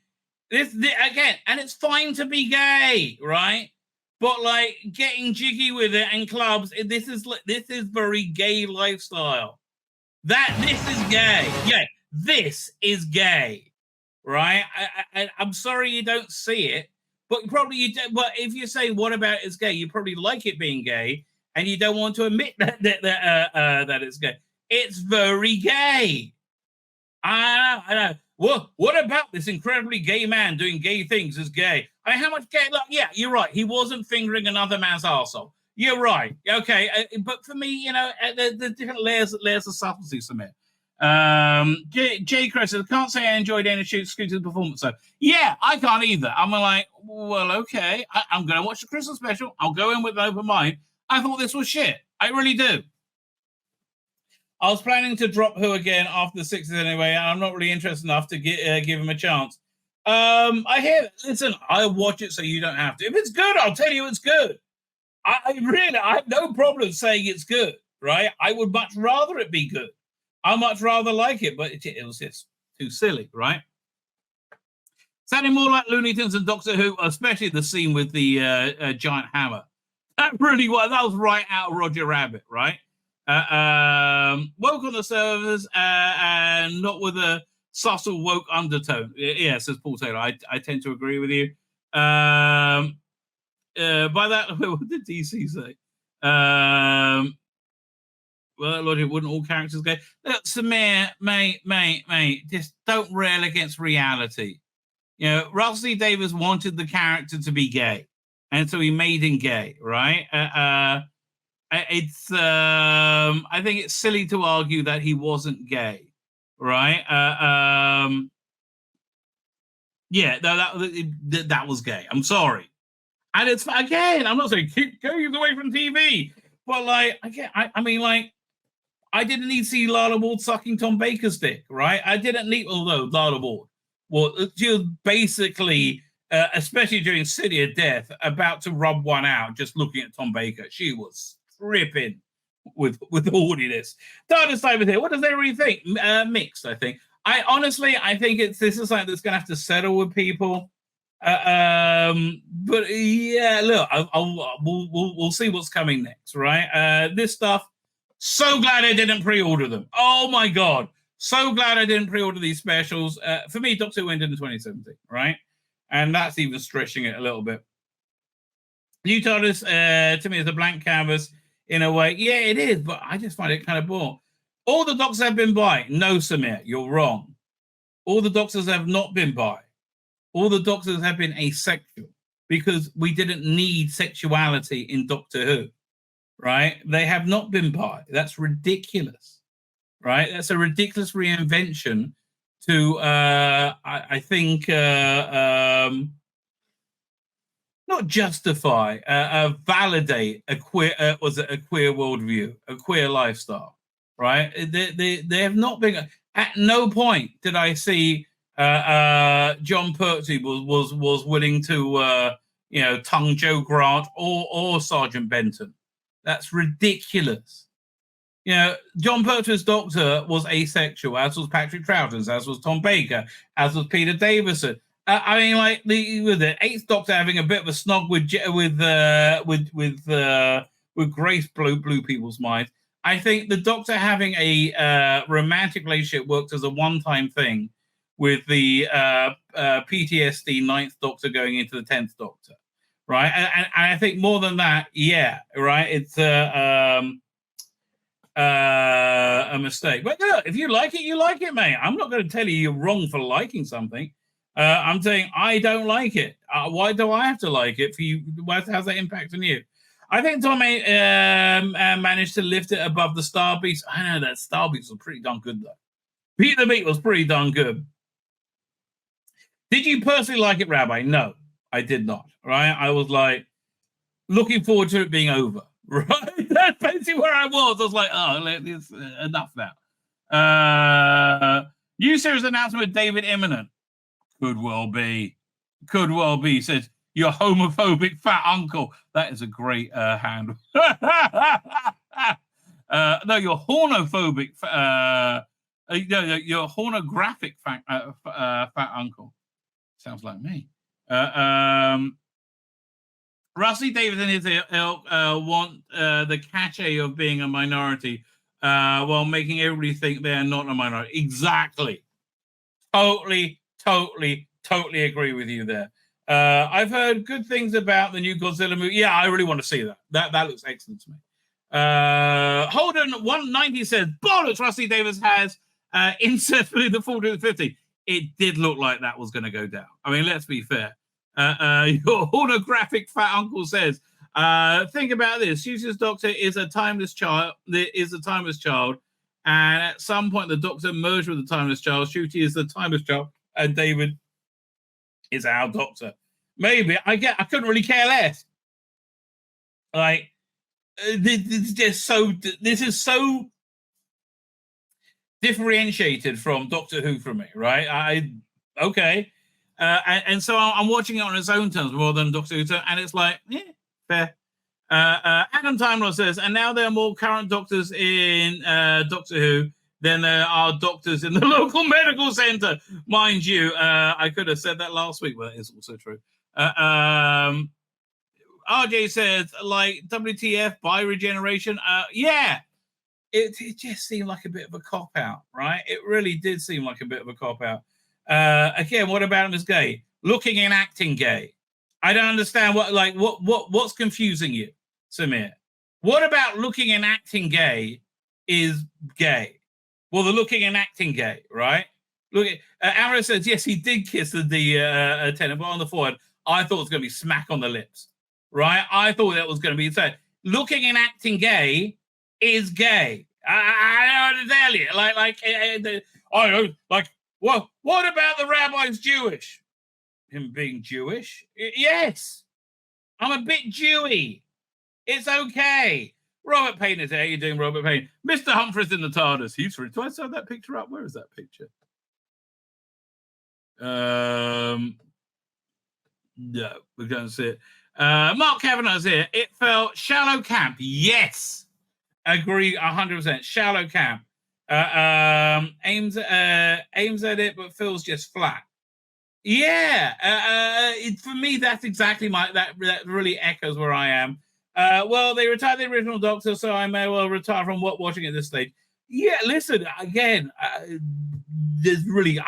This again, and it's fine to be gay, right? But like getting jiggy with it and clubs, this is very gay lifestyle. This is gay. Yeah, this is gay, right? I'm sorry you don't see it, but probably you do. But if you say what about it's gay, you probably like it being gay, and you don't want to admit that it's gay. It's very gay. I know. What about this incredibly gay man doing gay things is gay? I mean, how much gay? Look, yeah, you're right. He wasn't fingering another man's arsehole. You're right. Okay, but for me, you know, the different layers of subtlety, Samir. Jay Chris says, I can't say I enjoyed any Scooter's performance. So yeah, I can't either. I'm like, well, okay, I'm going to watch the Christmas special. I'll go in with an open mind. I thought this was shit. I really do. I was planning to drop Who again after the 60s anyway, and I'm not really interested enough to give him a chance. I hear it. Listen, I'll watch it so you don't have to. If it's good, I'll tell you it's good. I have no problem saying it's good, right? I would much rather it be good. I much rather like it, but it was just too silly, right? Sounding more like Looney Tunes and Doctor Who, especially the scene with the giant hammer. That was right out of Roger Rabbit, right? Woke on the servers and not with a subtle woke undertone. Yeah, says Paul Taylor. I tend to agree with you. By that, what did DC say? Well, Lord, wouldn't all characters go? Look, Samir, mate, just don't rail against reality. You know, Russell T Davies wanted the character to be gay, and so he made him gay, right? I think it's silly to argue that he wasn't gay, right? Yeah, that was gay. I'm sorry, and it's again. I'm not saying keep going away from TV, but like again, I mean, like I didn't need to see Lala Ward sucking Tom Baker's dick, right? I didn't need, although Lala Ward, well, she was basically, especially during City of Death, about to rub one out just looking at Tom Baker. She was tripping with horniness. Darkness over here. What does everybody think? Mixed, I think. I think this is something that's going to have to settle with people. But yeah, look, we'll see what's coming next, right? This stuff. So glad I didn't pre-order them. Oh my god, so glad I didn't pre-order these specials. For me, Doctor Who ended in 2017, right? And that's even stretching it a little bit. You told us to me it's a blank canvas in a way. Yeah, it is, but I just find it kind of boring. All the doctors have been by. No, Samir, you're wrong. All the doctors have not been by. All the doctors have been asexual because we didn't need sexuality in Doctor Who, right? They have not been bi. That's ridiculous, right? That's a ridiculous reinvention to, I think, not justify, validate a queer, a queer worldview, a queer lifestyle, right? They have not been. At no point did I see John Pertwee was willing to, tongue Joe Grant or Sergeant Benton. That's ridiculous. You know, John Pertwee's doctor was asexual, as was Patrick Troughton's, as was Tom Baker, as was Peter Davison. I mean, like with the Eighth Doctor having a bit of a snog with Grace blew people's minds. I think the Doctor having a romantic relationship worked as a one-time thing with the PTSD Ninth Doctor going into the 10th Doctor, right? And I think more than that, yeah, right. It's a mistake. But look, if you like it, you like it, mate. I'm not going to tell you you're wrong for liking something. I'm saying I don't like it. Why do I have to like it for you? How's that impact on you? I think Tommy managed to lift it above the Star Beast. I know that Star Beast was pretty darn good, though. Beat the Meat was pretty darn good. Did you personally like it, Rabbi? No, I did not. Right? I was like looking forward to it being over. Right? That's basically where I was. I was like, oh, it's enough now. New series announcement with David Imminent. Could well be. Could well be. He says, your homophobic fat uncle. That is a great handle. No, your hornophobic, your hornographic fat uncle. Sounds like me. Rusty Davidson is want the cachet of being a minority while making everybody think they're not a minority. Exactly. Totally agree with you there. I've heard good things about the new Godzilla movie. Yeah, I really want to see that. That looks excellent to me. Holden 190 says, bollocks, Rusty Davis has insert through the 40 to 50. It did look like that was going to go down. I mean, let's be fair. Your hornographic fat uncle says, think about this. Shooter's Doctor is a timeless child. And at some point, the Doctor merged with the timeless child. Shooty is the timeless child. And David is our Doctor. Maybe. I couldn't really care less. Like, this is so differentiated from Doctor Who for me, right? Okay. And so I'm watching it on its own terms more than Doctor Who, and it's like, yeah, fair. Adam Timeless says, and now there are more current doctors in Doctor Who than there are doctors in the local medical center. Mind you, I could have said that last week, but it's also true. RJ says, like, WTF, by regeneration? Yeah. It just seemed like a bit of a cop-out, right? It really did seem like a bit of a cop-out. Again, what about him as gay? Looking and acting gay. I don't understand what's confusing you, Samir. What about looking and acting gay is gay? Well, the looking and acting gay, right? Look at Amara says, yes, he did kiss the tenant, but on the forehead. I thought it was going to be smack on the lips, right? I thought that was going to be so. Looking and acting gay is gay. I don't tell you, what about the rabbi's Jewish? Him being Jewish? Yes. I'm a bit Jewy. It's okay. Robert Payne is there. How you doing, Robert Payne? Mr. Humphreys in the TARDIS. He's free. Do I set that picture up? Where is that picture? No, we're going to see it. Mark Kavanagh's here. It felt shallow camp. Yes. Agree 100%. Shallow camp. Aims at it, but feels just flat. Yeah. For me, that's exactly that really echoes where I am. Well, they retired the original Doctor, so I may well retire from watching at this stage. Yeah, listen, again, there's really,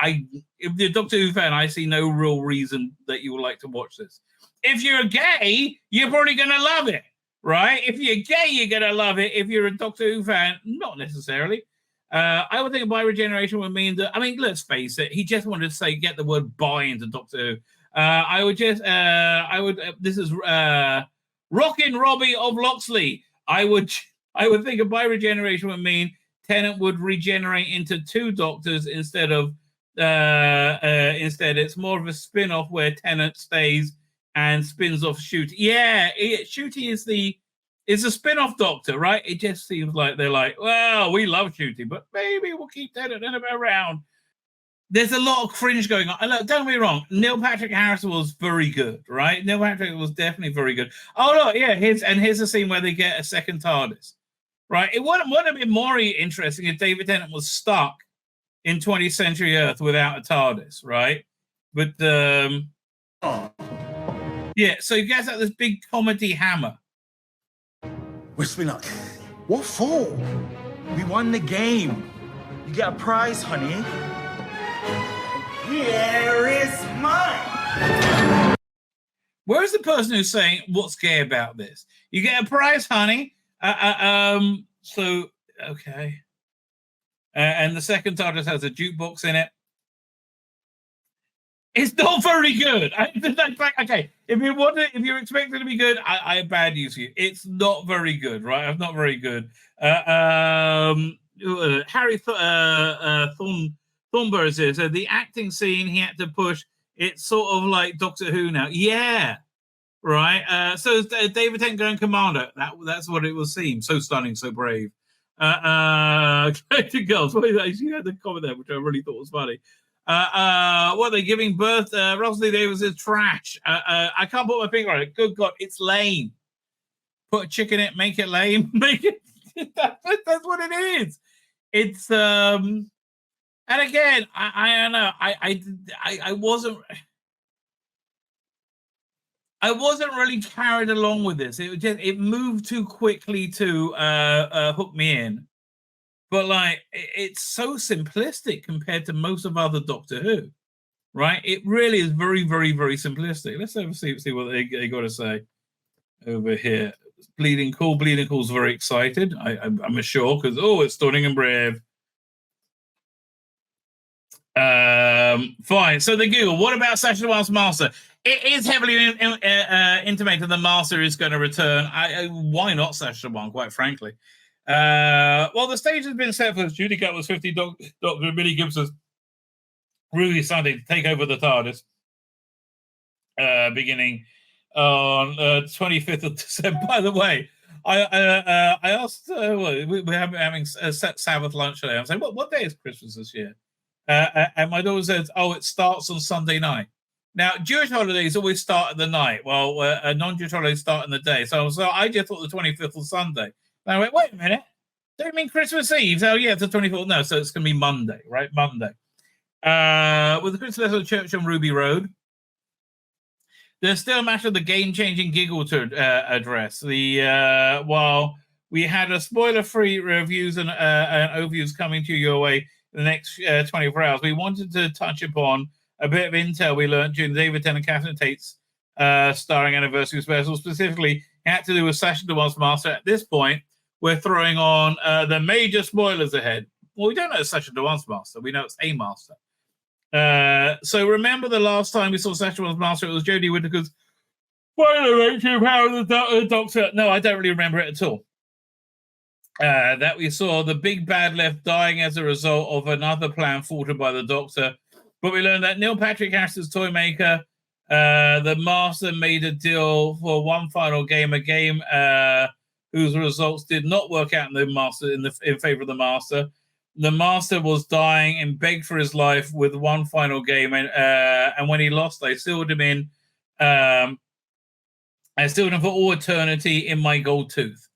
if you're a Doctor Who fan, I see no real reason that you would like to watch this. If you're gay, you're probably going to love it, right? If you're gay, you're going to love it. If you're a Doctor Who fan, not necessarily. I would think by regeneration would mean that, I mean, let's face it, he just wanted to say, get the word bi into Doctor Who. This is Rockin' Robbie of Loxley. I would think a bi regeneration would mean Tennant would regenerate into two Doctors instead it's more of a spin-off where Tennant stays and spins off Shooty. Yeah, Shooty is a spin-off Doctor, right? It just seems like they're like, well, we love Shooty, but maybe we'll keep Tennant around. There's a lot of cringe going on. And look, don't get me wrong, Neil Patrick Harris was very good, right? Neil Patrick was definitely very good. Oh, look, yeah, here's a scene where they get a second TARDIS, right? It would have been more interesting if David Tennant was stuck in 20th century Earth without a TARDIS, right? But yeah, so he gets out this big comedy hammer. Wish me luck. What for? We won the game. You get a prize, honey. Here is mine. Where's the person who's saying, what's gay about this? You get a prize, honey. So, okay. And the second TARDIS has a jukebox in it. It's not very good. Okay, if you're expecting to be good, I have bad news for you. It's not very good, right? It's not very good. Harry Thornberry says, so the acting scene he had to push, it's sort of like Doctor Who now. Yeah, right. So David Tennant going commando. That's what it will seem. So stunning, so brave. Girls, you had the comment there, which I really thought was funny. What are they giving birth? Rosalie Davis is trash. I can't put my finger on it. Good God, it's lame. Put a chick in it, make it lame, make it. That's what it is. It's and again, I don't know. I wasn't really carried along with this. It moved too quickly to hook me in. But like, it's so simplistic compared to most of other Doctor Who, right? It really is very, very, very simplistic. Let's see what they got to say over here. Bleeding Cool's very excited. I'm sure because it's stunning and brave. Fine. So the Giggle. What about Sacha Dhawan's Master? It is heavily intimated the Master is going to return. Why not Sacha Dhawan? Quite frankly. Well, the stage has been set for Judy Gatwa's 50 Doctor Billy Gibbs's Ruby Sunday to take over the TARDIS, beginning on 25th of December. By the way, I asked, we're having a set Sabbath lunch today. I'm saying, what day is Christmas this year? And my daughter says, it starts on Sunday night. Now, Jewish holidays always start at the night. Well, non-Jewish holidays start in the day. So I just thought the 25th was Sunday. And I went, wait a minute. Don't you mean Christmas Eve? Oh, yeah, it's the 24th. No, so it's going to be Monday, right? Monday. With the Christmas Lesser Church on Ruby Road, there's still a matter of the game-changing Giggle to address. While we had a spoiler-free reviews and overviews coming to your way in the next 24 hours, we wanted to touch upon a bit of intel we learned during David Tennant and Catherine Tate's starring anniversary special. Specifically, it had to do with Sacha Dhawan's Master. At this point, we're throwing on the major spoilers ahead. Well, we don't know it's Sacha Dhawan's Master. We know it's a Master. So remember the last time we saw Sacha Dhawan's Master, it was Jodie Whittaker's spoiler power of the Doctor. No, I don't really remember it at all. That we saw the big bad left dying as a result of another plan thwarted by the Doctor. But we learned that Neil Patrick Harris's toy maker, the Master, made a deal for one final game, a game whose results did not work out in the Master in favor of the Master. The Master was dying and begged for his life with one final game, and when he lost, I sealed him in. I sealed him for all eternity in my gold tooth.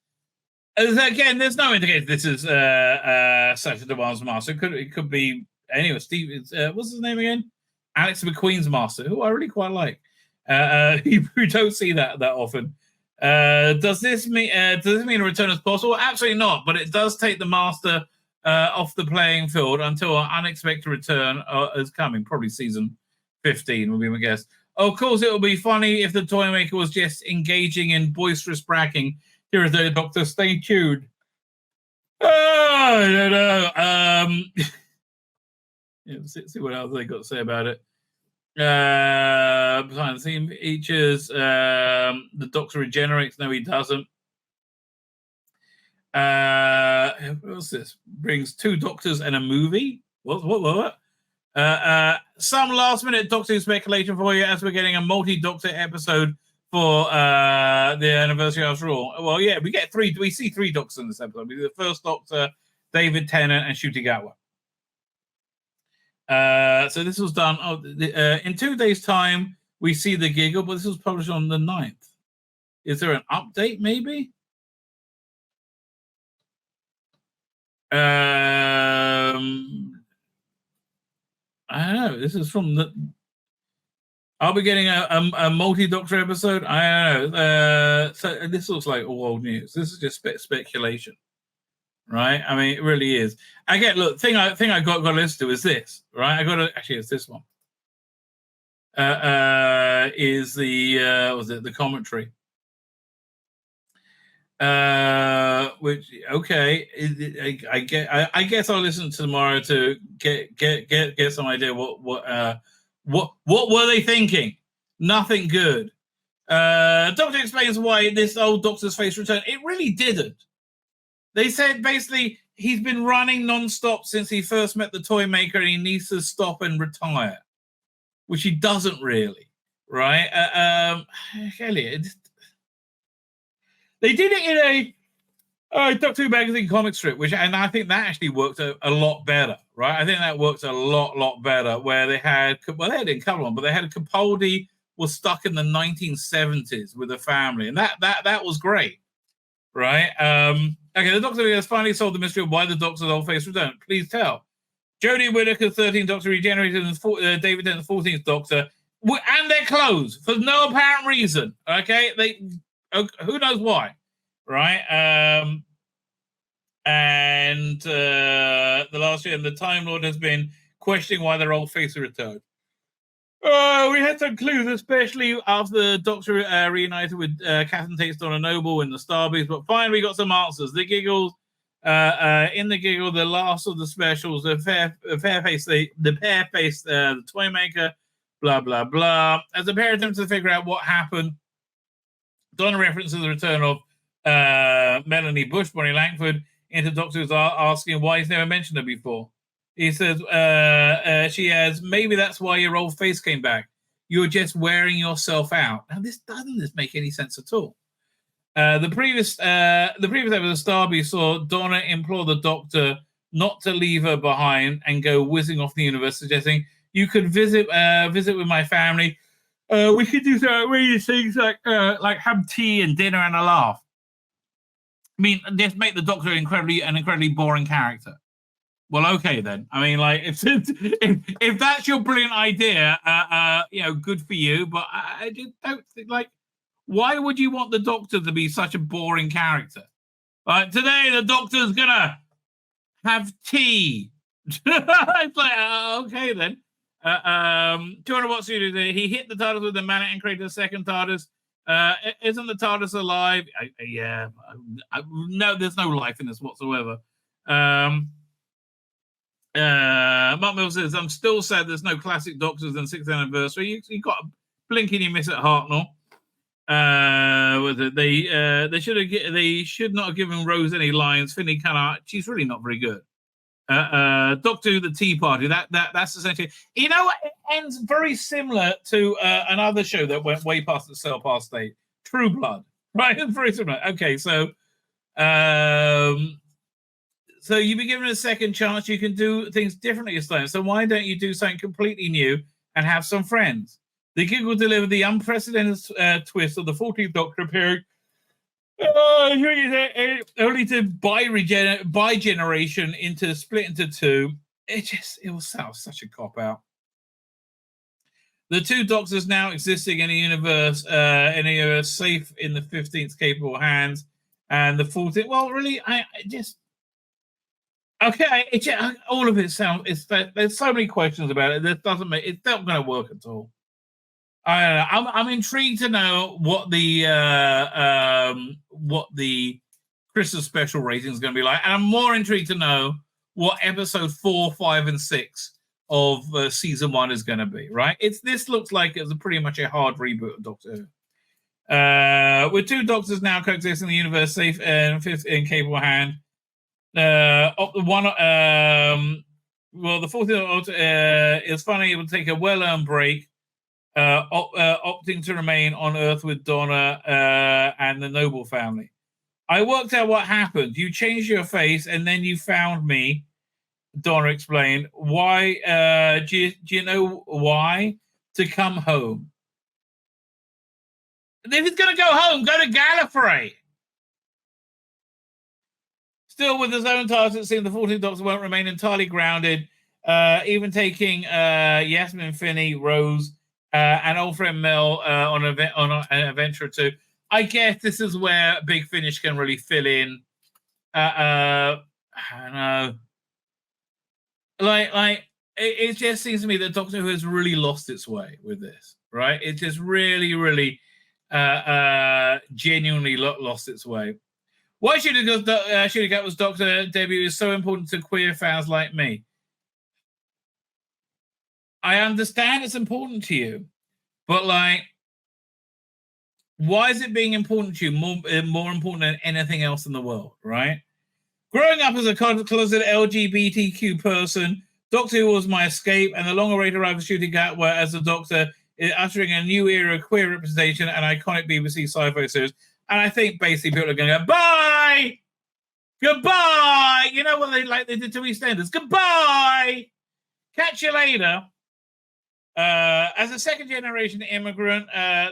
Again, there's no indication this is Sacha Dhawan's Master. It could be anyway. Steve, what's his name again? Alex McQueen's Master, who I really quite like. You don't see that often. Does this mean a return is possible? Absolutely not. But it does take the Master off the playing field until an unexpected return is coming. Probably season 15 will be my guess. Of course, it will be funny if the toy maker was just engaging in boisterous bragging. Here is the Doctor. Stay tuned. I don't know. Yeah, see what else they got to say about it. Behind the scene features, the Doctor regenerates. No, he doesn't. What's this? Brings 2 Doctors and a movie. What? Some last-minute Doctor speculation for you, as we're getting a multi-Doctor episode for the anniversary after all. Well, yeah, we get 3. We see 3 Doctors in this episode. We see the first Doctor, David Tennant, and Ncuti Gatwa. So this was done in 2 days' time. We see the Giggle, but this was published on the 9th. Is there an update, maybe? I don't know. This is from I'll be getting a multi-doctor episode. I don't know. So this looks like all old news. This is just speculation, right? I mean, it really is. Again, look, thing I got to listen to is this, right? I got to actually it's this one. Is the was it the commentary? Which okay, I guess I'll listen to tomorrow to get some idea what were they thinking? Nothing good. Doctor explains why this old doctor's face returned. It really didn't. They said basically he's been running non-stop since he first met the toy maker and he needs to stop and retire, which he doesn't really, right? Elliot, they did it in a Doctor Who magazine comic strip, and I think that actually worked a lot better, right? I think that worked a lot better, where they had, well, they didn't cover one, but they had Capaldi was stuck in the 1970s with a family, and that was great, right? Okay, the Doctor has finally solved the mystery of why the Doctor's old face returned. Please tell. Jodie Whittaker's 13th Doctor regenerated, and David Tennant's 14th Doctor, and their clothes for no apparent reason. Okay, who knows why, right? And the last year, the Time Lord has been questioning why their old face returned. We had some clues, especially after the Doctor reunited with Catherine Tate's Donna Noble in the Starbeast, but finally we got some answers. The Giggles, in the Giggle, the last of the specials, the the toy maker, blah blah blah. As the pair attempts to figure out what happened, Donna references the return of Melanie Bush, Bonnie Langford, into Doctor Who's asking why he's never mentioned her before. He says, she adds, maybe that's why your old face came back. You're just wearing yourself out. Now, this doesn't make any sense at all. The previous episode of Starbeast saw Donna implore the Doctor not to leave her behind and go whizzing off the universe, suggesting you could visit with my family. We could do some outrageous things like have tea and dinner and a laugh. I mean, just make the Doctor an incredibly boring character. Well, okay then. I mean, like if that's your brilliant idea, good for you. But I just don't think, like, why would you want the Doctor to be such a boring character? Today the Doctor's gonna have tea. It's like okay then. 200 watts today. He hit the TARDIS with the mallet and created a second TARDIS. Isn't the TARDIS alive? No, there's no life in this whatsoever. Mark Mills says, I'm still sad there's no classic Doctors in 6th anniversary. You got a blink and you miss at Hartnell. They should not have given Rose any lines. Finney cannot. She's really not very good. Doctor Who, the Tea Party. That's essentially. You know, it ends very similar to another show that went way past the cell pass state. True Blood. Right, it's very similar. Okay, so you've been given a second chance. You can do things differently this time. So why don't you do something completely new and have some friends? The Giggle delivered the unprecedented twist of the 14th Doctor appearing only to bi-generation split into two. It was such a cop-out. The two Doctors now existing in a universe safe in the 15th's capable hands, and the 14th. Well, really, okay. All of it sounds. There's so many questions about it. That doesn't make it's not going to work at all. I don't know. I'm intrigued to know what the Christmas special rating is going to be like, and I'm more intrigued to know what episode 4, 5, and 6 of season 1 is going to be. Right? This looks like it's pretty much a hard reboot of Doctor Who. With two Doctors now coexisting in the universe, safe and in capable hand. The 14th is finally able to take a well-earned break. Opting to remain on Earth with Donna and the Noble family. I worked out what happened. You changed your face and then you found me, Donna explained. Why? Do you know why? To come home. If he's going to go home, go to Gallifrey. Still with his own task, it seems the 14th Doctor won't remain entirely grounded, even taking Yasmin, Finney, Rose, and old friend Mel on an adventure or two. I guess this is where Big Finish can really fill in. I don't know. Like it just seems to me that Doctor Who has really lost its way with this, right? It just really, really genuinely lost its way. Why should it go was Doctor debut is so important to queer fans like me? I understand it's important to you, but like, why is it being important to you more important than anything else in the world, right? Growing up as a closeted LGBTQ person, Doctor Who was my escape, and the long-awaited arrival of Shooting Gatwa as the Doctor is ushering a new era of queer representation and iconic BBC sci-fi series. And I think basically people are going to go, bye! Goodbye! You know what they did to EastEnders? Goodbye! Catch you later. As a second-generation immigrant,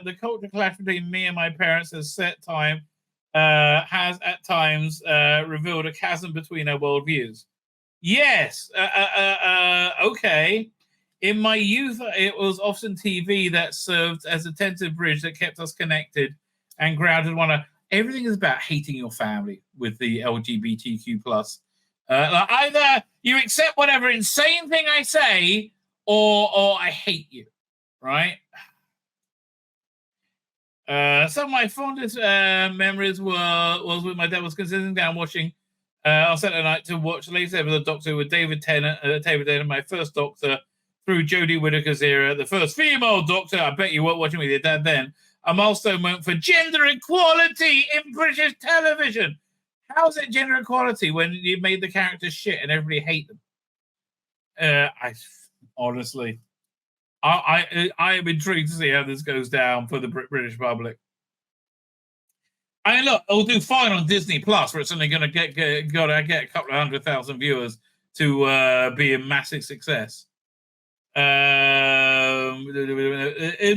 the culture clash between me and my parents has at times revealed a chasm between our worldviews. Yes. Okay. In my youth, it was often TV that served as a tentative bridge that kept us connected and grounded one another. Everything is about hating your family with the LGBTQ plus. Like either you accept whatever insane thing I say, or I hate you, right? Some of my fondest memories was when my dad was considering down watching on Saturday night to watch the latest episode of Doctor with David Tennant, my first Doctor through Jodie Whittaker's era, the first female Doctor. I bet you weren't watching with your dad then. A milestone moment for gender equality in British television. How is it gender equality when you made the characters shit and everybody hate them? Honestly, I am intrigued to see how this goes down for the British public. I mean, look, it'll do fine on Disney Plus, where it's only going to get a couple of 100,000 viewers to be a massive success. In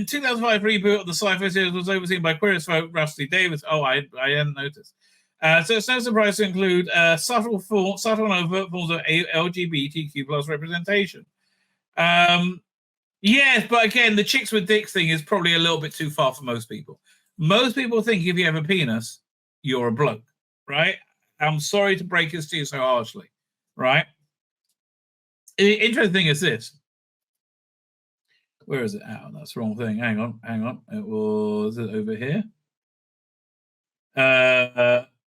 2005 reboot of the sci-fi series was overseen by queer folk Rusty Davis. Oh, I hadn't noticed. So it's no surprise to include subtle and overt forms of LGBTQ plus representation. Yes, but again, the chicks with dicks thing is probably a little bit too far for most people. Most people think if you have a penis, you're a bloke, right? I'm sorry to break this to you so harshly, right? The interesting thing is this. Where is it? Oh, that's the wrong thing. Hang on. It was over here.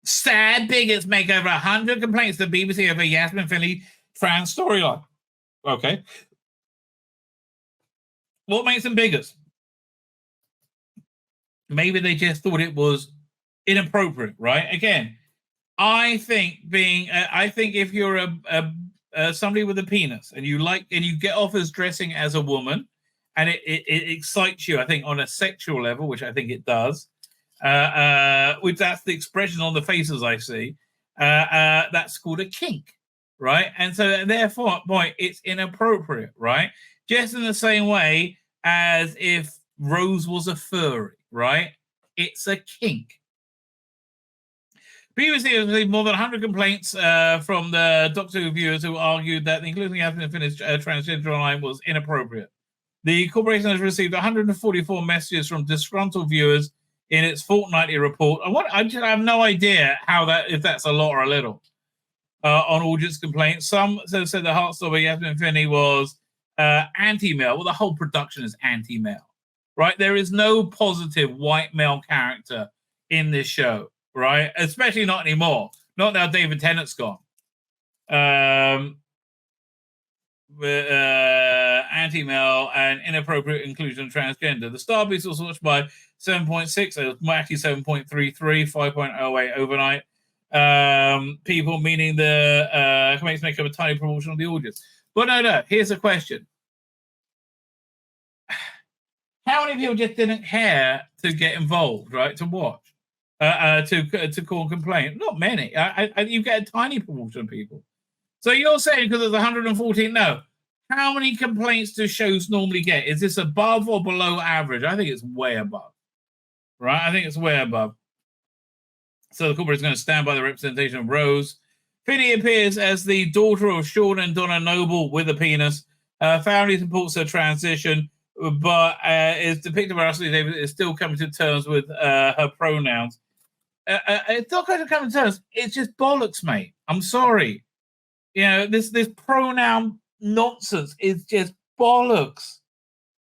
Sad bigots make over 100 complaints to BBC over Yasmin Finley trans storyline. Okay. What makes them bigots? Maybe they just thought it was inappropriate, right? Again, I think if you're somebody with a penis and you get off as dressing as a woman, and it excites you, I think, on a sexual level, which I think it does, which that's the expression on the faces I see, that's called a kink, right? And so therefore, boy, it's inappropriate, right? Just in the same way as if Rose was a furry, right? It's a kink. Previously, there was more than 100 complaints from the Doctor Who viewers who argued that the including Yasmin Finley's transgender online was inappropriate. The corporation has received 144 messages from disgruntled viewers in its fortnightly report. I just have no idea if that's a lot or a little on audience complaints. Some said the Heartstopper Yasmin Finney was anti-male. Well, the whole production is anti-male, right? There is no positive white male character in this show, right? Especially not anymore. Not now David Tennant's gone. Anti-male and inappropriate inclusion of transgender. The Starbeast was watched by 7.6, it was actually 7.33, 5.08 overnight. People, meaning the comments make up a tiny proportion of the audience. But no, here's a question. How many people just didn't care to get involved, right, to watch, to call and complain? Not many. You get a tiny proportion of people. So you're saying because there's 114? No. How many complaints do shows normally get? Is this above or below average? I think it's way above. Right? I think it's way above. So the corporate is going to stand by the representation of Rose. Finney appears as the daughter of Sean and Donna Noble with a penis. Family supports her transition. but it's depicted where Russell Davis is still coming to terms with her pronouns. It's not going to come to terms. It's just bollocks, mate. I'm sorry. You know, this pronoun nonsense is just bollocks.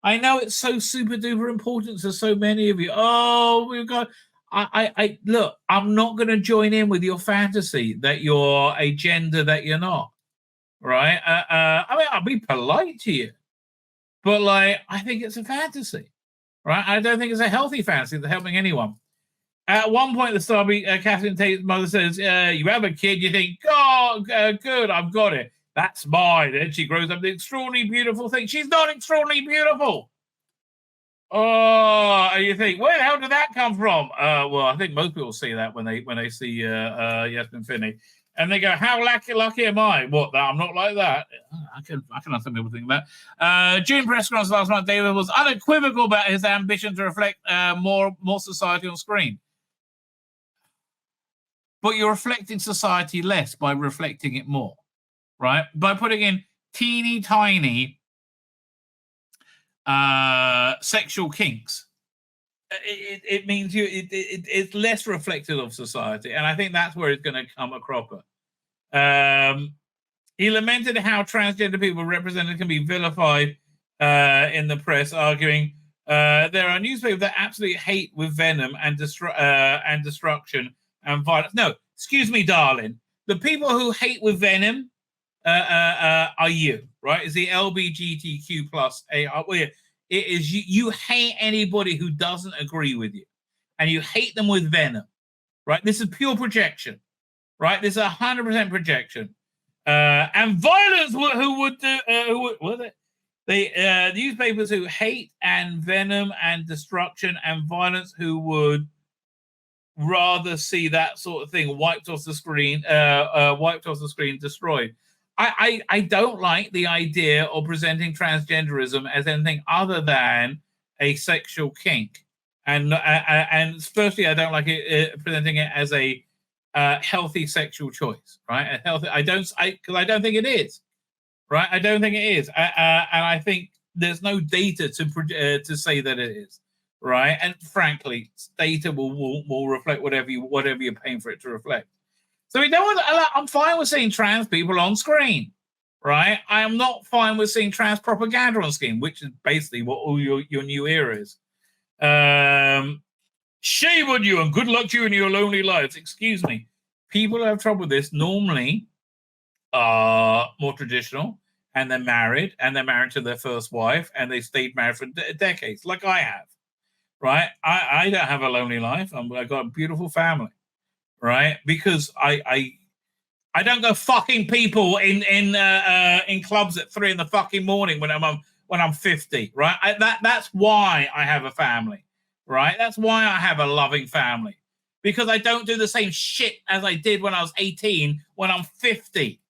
I know it's so super duper important to so many of you. Oh, we've got. I look. I'm not going to join in with your fantasy that you're a gender that you're not. Right? I mean, I'll be polite to you, but like, I think it's a fantasy. Right? I don't think it's a healthy fantasy that's helping anyone. At one point, the story, Catherine Tate's mother says, "You have a kid, you think, oh, good, I've got it. That's mine." And she grows up the extraordinarily beautiful thing. She's not extraordinarily beautiful. Oh, and you think, where the hell did that come from? Well, I think most people see that when they see Yasmin Finney, and they go, "How lucky am I? What? That I'm not like that." I can understand people think that. During press conference last month, David was unequivocal about his ambition to reflect more society on screen. But you're reflecting society less by reflecting it more, right? By putting in teeny tiny sexual kinks, it means it's less reflective of society, and I think that's where it's going to come a cropper. He lamented how transgender people represented can be vilified in the press, arguing there are newspapers that absolutely hate with venom and destruction and violence. No, excuse me, darling. The people who hate with venom are you, right? Is the LGBTQ plus A? It is you hate anybody who doesn't agree with you, and you hate them with venom, right? This is pure projection, right? This is 100% projection, and violence. Who would do? Who was it? The newspapers who hate and venom and destruction and violence, who would rather see that sort of thing wiped off the screen, destroyed. I don't like the idea of presenting transgenderism as anything other than a sexual kink, and firstly, I don't like it presenting it as a healthy sexual choice, right? Because I don't think it is, right? I don't think it is, and I think there's no data to say that it is. Right, and frankly, data will reflect whatever you're paying for it to reflect. So we don't want. I'm fine with seeing trans people on screen, right? I am not fine with seeing trans propaganda on screen, which is basically what all your new era is. Shame on you, and good luck to you in your lonely lives. Excuse me. People who have trouble with this normally are more traditional, and they're married to their first wife, and they stayed married for decades, like I have. Right, I don't have a lonely life. I've got a beautiful family, right? Because I don't go fucking people in clubs at 3 a.m. when I'm 50, right? That's why I have a family, right? That's why I have a loving family, because I don't do the same shit as I did when I was 18 when I'm 50,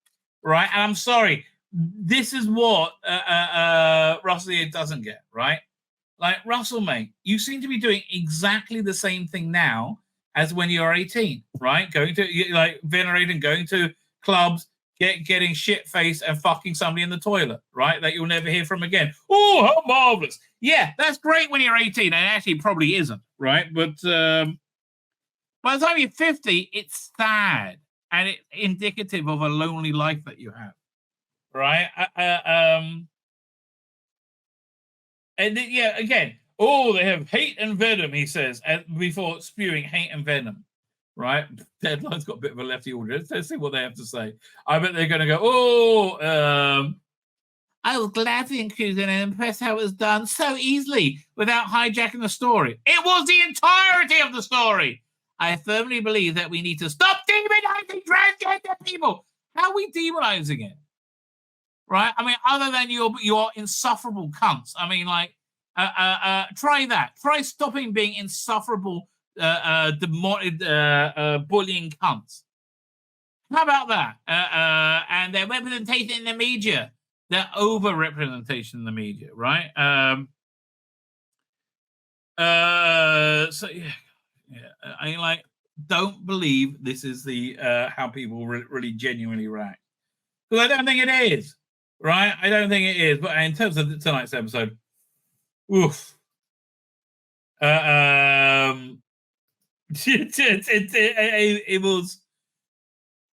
right? And I'm sorry, this is what Russell doesn't get, right? Like, Russell, mate, you seem to be doing exactly the same thing now as when you're 18, right? Going to, venerating, going to clubs, getting shit-faced and fucking somebody in the toilet, right? That you'll never hear from again. Oh, how marvelous. Yeah, that's great when you're 18, and actually probably isn't, right? But by the time you're 50, it's sad, and it's indicative of a lonely life that you have, right? And then, yeah, again, they have hate and venom, he says, before spewing hate and venom, right? Deadline's got a bit of a lefty audience. Let's see what they have to say. I bet they're going to go, I was glad to include it and impressed how it was done so easily without hijacking the story. It was the entirety of the story. I firmly believe that we need to stop demonizing transgender people. How are we demonizing it? Right? I mean, other than your insufferable cunts. I mean, like, try that. Try stopping being insufferable, bullying cunts. How about that? And their representation in the media. Their over-representation in the media, right? So, yeah. I mean, like, don't believe this is the how people really genuinely react. Because I don't think it is. Right? I don't think it is. But in terms of tonight's episode, Oof. It was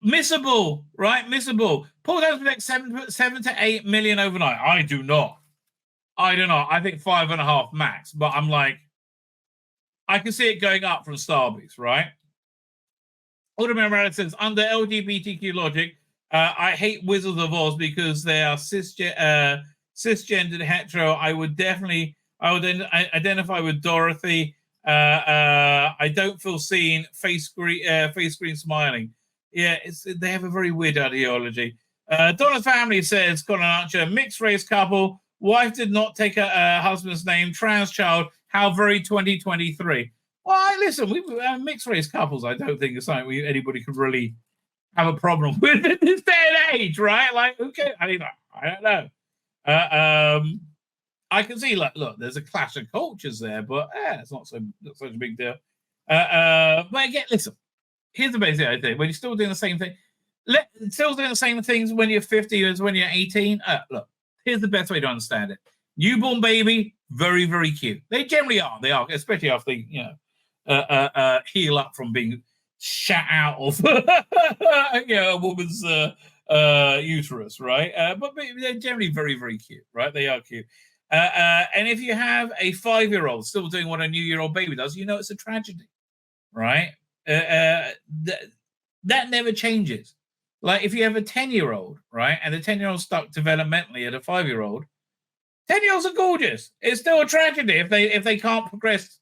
missable, right? Missable. Paul Downs predict 7 to 8 million overnight. I do not. I think 5.5 max, but I'm like, I can see it going up from Starbucks, right? Alderman Morales says, under LGBTQ logic, I hate Wizards of Oz because they are cisgendered hetero. I would identify with Dorothy. I don't feel seen. Face screen smiling. Yeah, they have a very weird ideology. Donna's family says, Colin Archer, mixed race couple. Wife did not take her husband's name. Trans child. How very 2023. Well, listen, we mixed race couples. I don't think it's something anybody could really have a problem with in this day and age, right? Like, okay, I don't know. I can see, like, look, there's a clash of cultures there, but it's not such a big deal. But again, listen, here's the basic idea: when you're still doing the same thing, still doing the same things when you're 50 as when you're 18. Look, here's the best way to understand it: newborn baby, very, very cute. They generally are. They are, especially after heal up from being shat out of a woman's uterus, right? But they're generally very, very cute, right? They are cute. And if you have a 5-year-old still doing what a new-year-old baby does, it's a tragedy, right? That never changes. Like if you have a 10-year-old, right, and the 10-year-old stuck developmentally at a 5-year-old, 10-year-olds are gorgeous. It's still a tragedy if they can't progress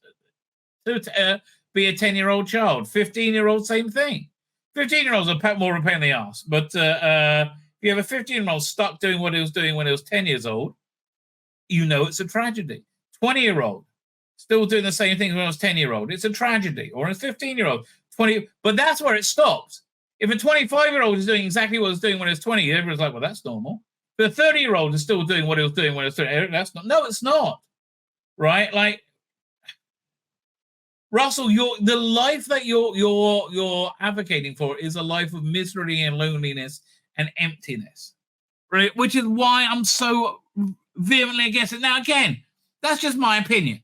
to be a 10-year-old child. 15-year-old, same thing. 15-year-olds are more of a pain in the ass. But if you have a 15-year-old stuck doing what he was doing when he was 10 years old, it's a tragedy. 20-year-old still doing the same thing when I was 10-year-old. It's a tragedy. Or a 15-year-old, 20. But that's where it stops. If a 25-year-old is doing exactly what he was doing when he was 20, everyone's like, well, that's normal. But a 30-year-old is still doing what he was doing when he was 20. That's not. No, it's not. Right? Like, Russell, the life that you're advocating for is a life of misery and loneliness and emptiness, right? Which is why I'm so vehemently against it. Now, again, that's just my opinion.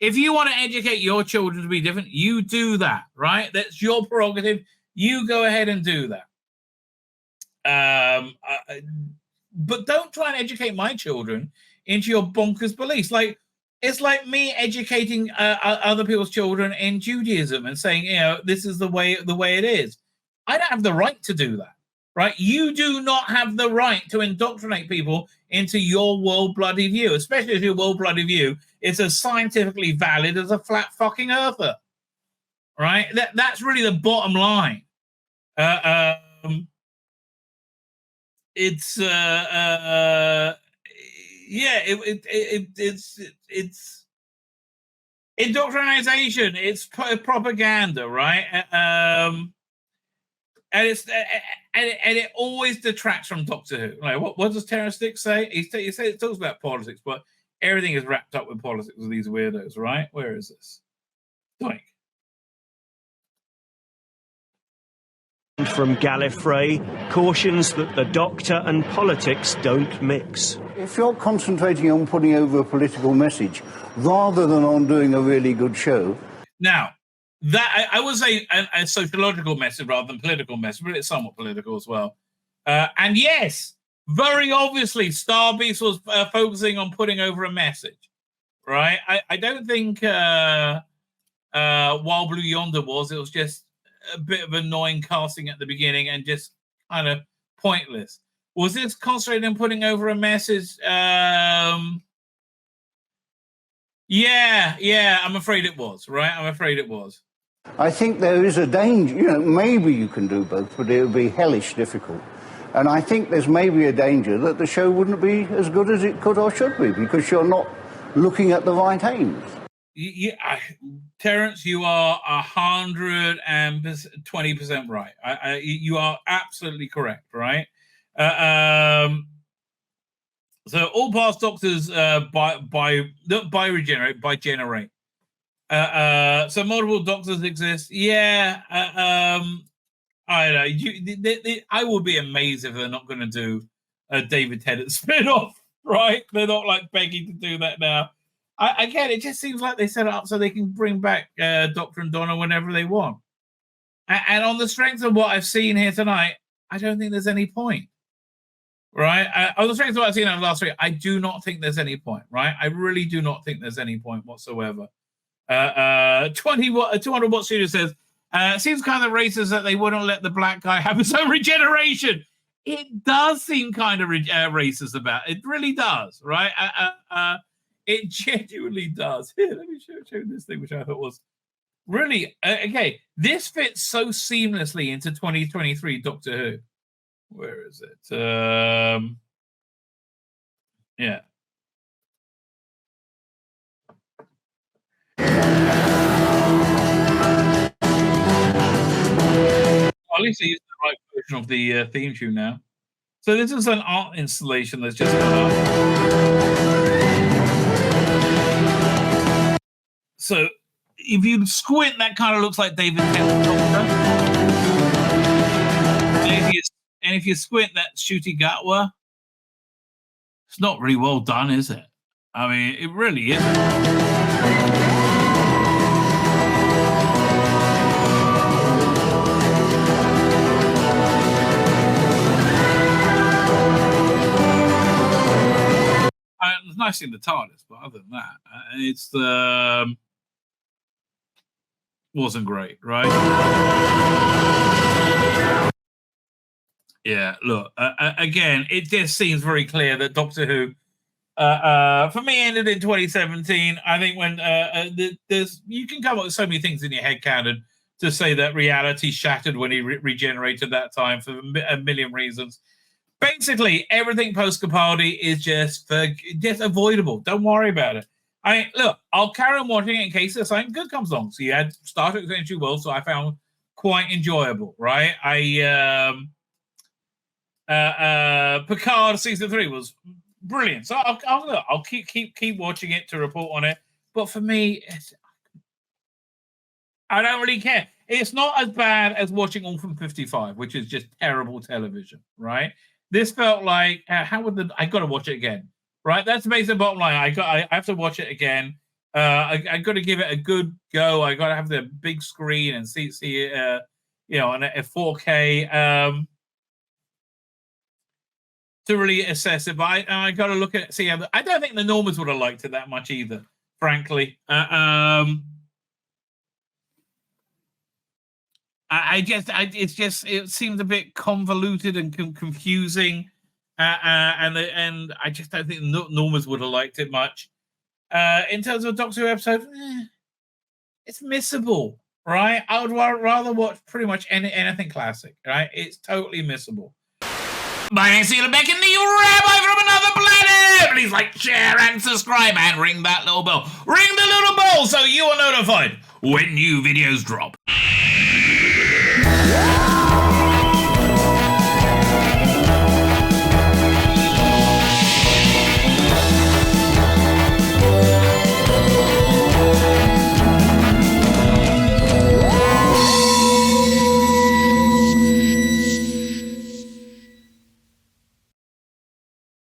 If you want to educate your children to be different, you do that, right? That's your prerogative. You go ahead and do that. But don't try and educate my children into your bonkers beliefs. Like, it's like me educating other people's children in Judaism and saying, this is the way it is. I don't have the right to do that, right? You do not have the right to indoctrinate people into your world bloody view, especially if your world bloody view is as scientifically valid as a flat fucking earther, right? That's really the bottom line. It's indoctrination. It's propaganda, right? And it always detracts from Doctor Who. Like, what does Terror Stick say? He says it talks about politics, but everything is wrapped up with politics with these weirdos, right? Where is this? Doink. From Gallifrey cautions that the Doctor and politics don't mix. If you're concentrating on putting over a political message rather than on doing a really good show... Now, that I would say a sociological message rather than political message, but it's somewhat political as well. And yes, very obviously, Starbeast was focusing on putting over a message, right? I don't think Wild Blue Yonder was. It was just a bit of annoying casting at the beginning and just kind of pointless. Was this concentrating on putting over a message? Yeah, I'm afraid it was, right? I'm afraid it was. I think there is a danger, maybe you can do both, but it would be hellish difficult. And I think there's maybe a danger that the show wouldn't be as good as it could or should be because you're not looking at the right aims. Terence, you are 120% right. You are absolutely correct, right? So all past Doctors generate. So multiple Doctors exist. Yeah. I don't know. I would be amazed if they're not going to do a David Tennant spin-off, right? They're not like begging to do that now. Again, it just seems like they set it up so they can bring back Doctor and Donna whenever they want. And on the strength of what I've seen here tonight, I don't think there's any point. Right? On the strength of what I've seen over the last week, I do not think there's any point. Right? I really do not think there's any point whatsoever. 200 Watt Studio says, seems kind of racist that they wouldn't let the black guy have his own regeneration. It does seem kind of racist about it. It really does, right? It genuinely does. Here, let me show this thing, which I thought was really okay. This fits so seamlessly into 2023 Doctor Who. Where is it? Yeah. At least I used the right version of the theme tune now. So this is an art installation that's just gone up. So if you squint, that kind of looks like David Tennant's Doctor. And if you squint, that's Ncuti Gatwa. It's not really well done, is it? I mean, it really isn't. It's nice in the TARDIS, but other than that, it's wasn't great, right? Yeah, look, again, it just seems very clear that Doctor Who, for me, ended in 2017. I think when there's you can come up with so many things in your head canon to say that reality shattered when he regenerated that time for a million reasons. Basically, everything post-Capaldi is just avoidable. Don't worry about it. Look, I'll carry on watching it in case there's something good comes along. So you had Star Trek Century World, so I found quite enjoyable, right? Picard season 3 was brilliant. So I'll keep watching it to report on it. But for me, I don't really care. It's not as bad as watching All from 55, which is just terrible television, right? This felt like I got to watch it again, right? That's the basic bottom line. I have to watch it again. I got to give it a good go. I got to have the big screen and see and a 4K to really assess it. But I got to look at see how. I don't think the Normans would have liked it that much either, frankly. It seems a bit convoluted and confusing, and I just don't think Normans would have liked it much. In terms of a Doctor Who episode, it's missable, right? I would rather watch pretty much anything classic, right? It's totally missable. My name's Tzvi Lebetkin, the Rabbi from another planet. Please like, share, and subscribe, and ring that little bell. Ring the little bell so you are notified when new videos drop. Yeah!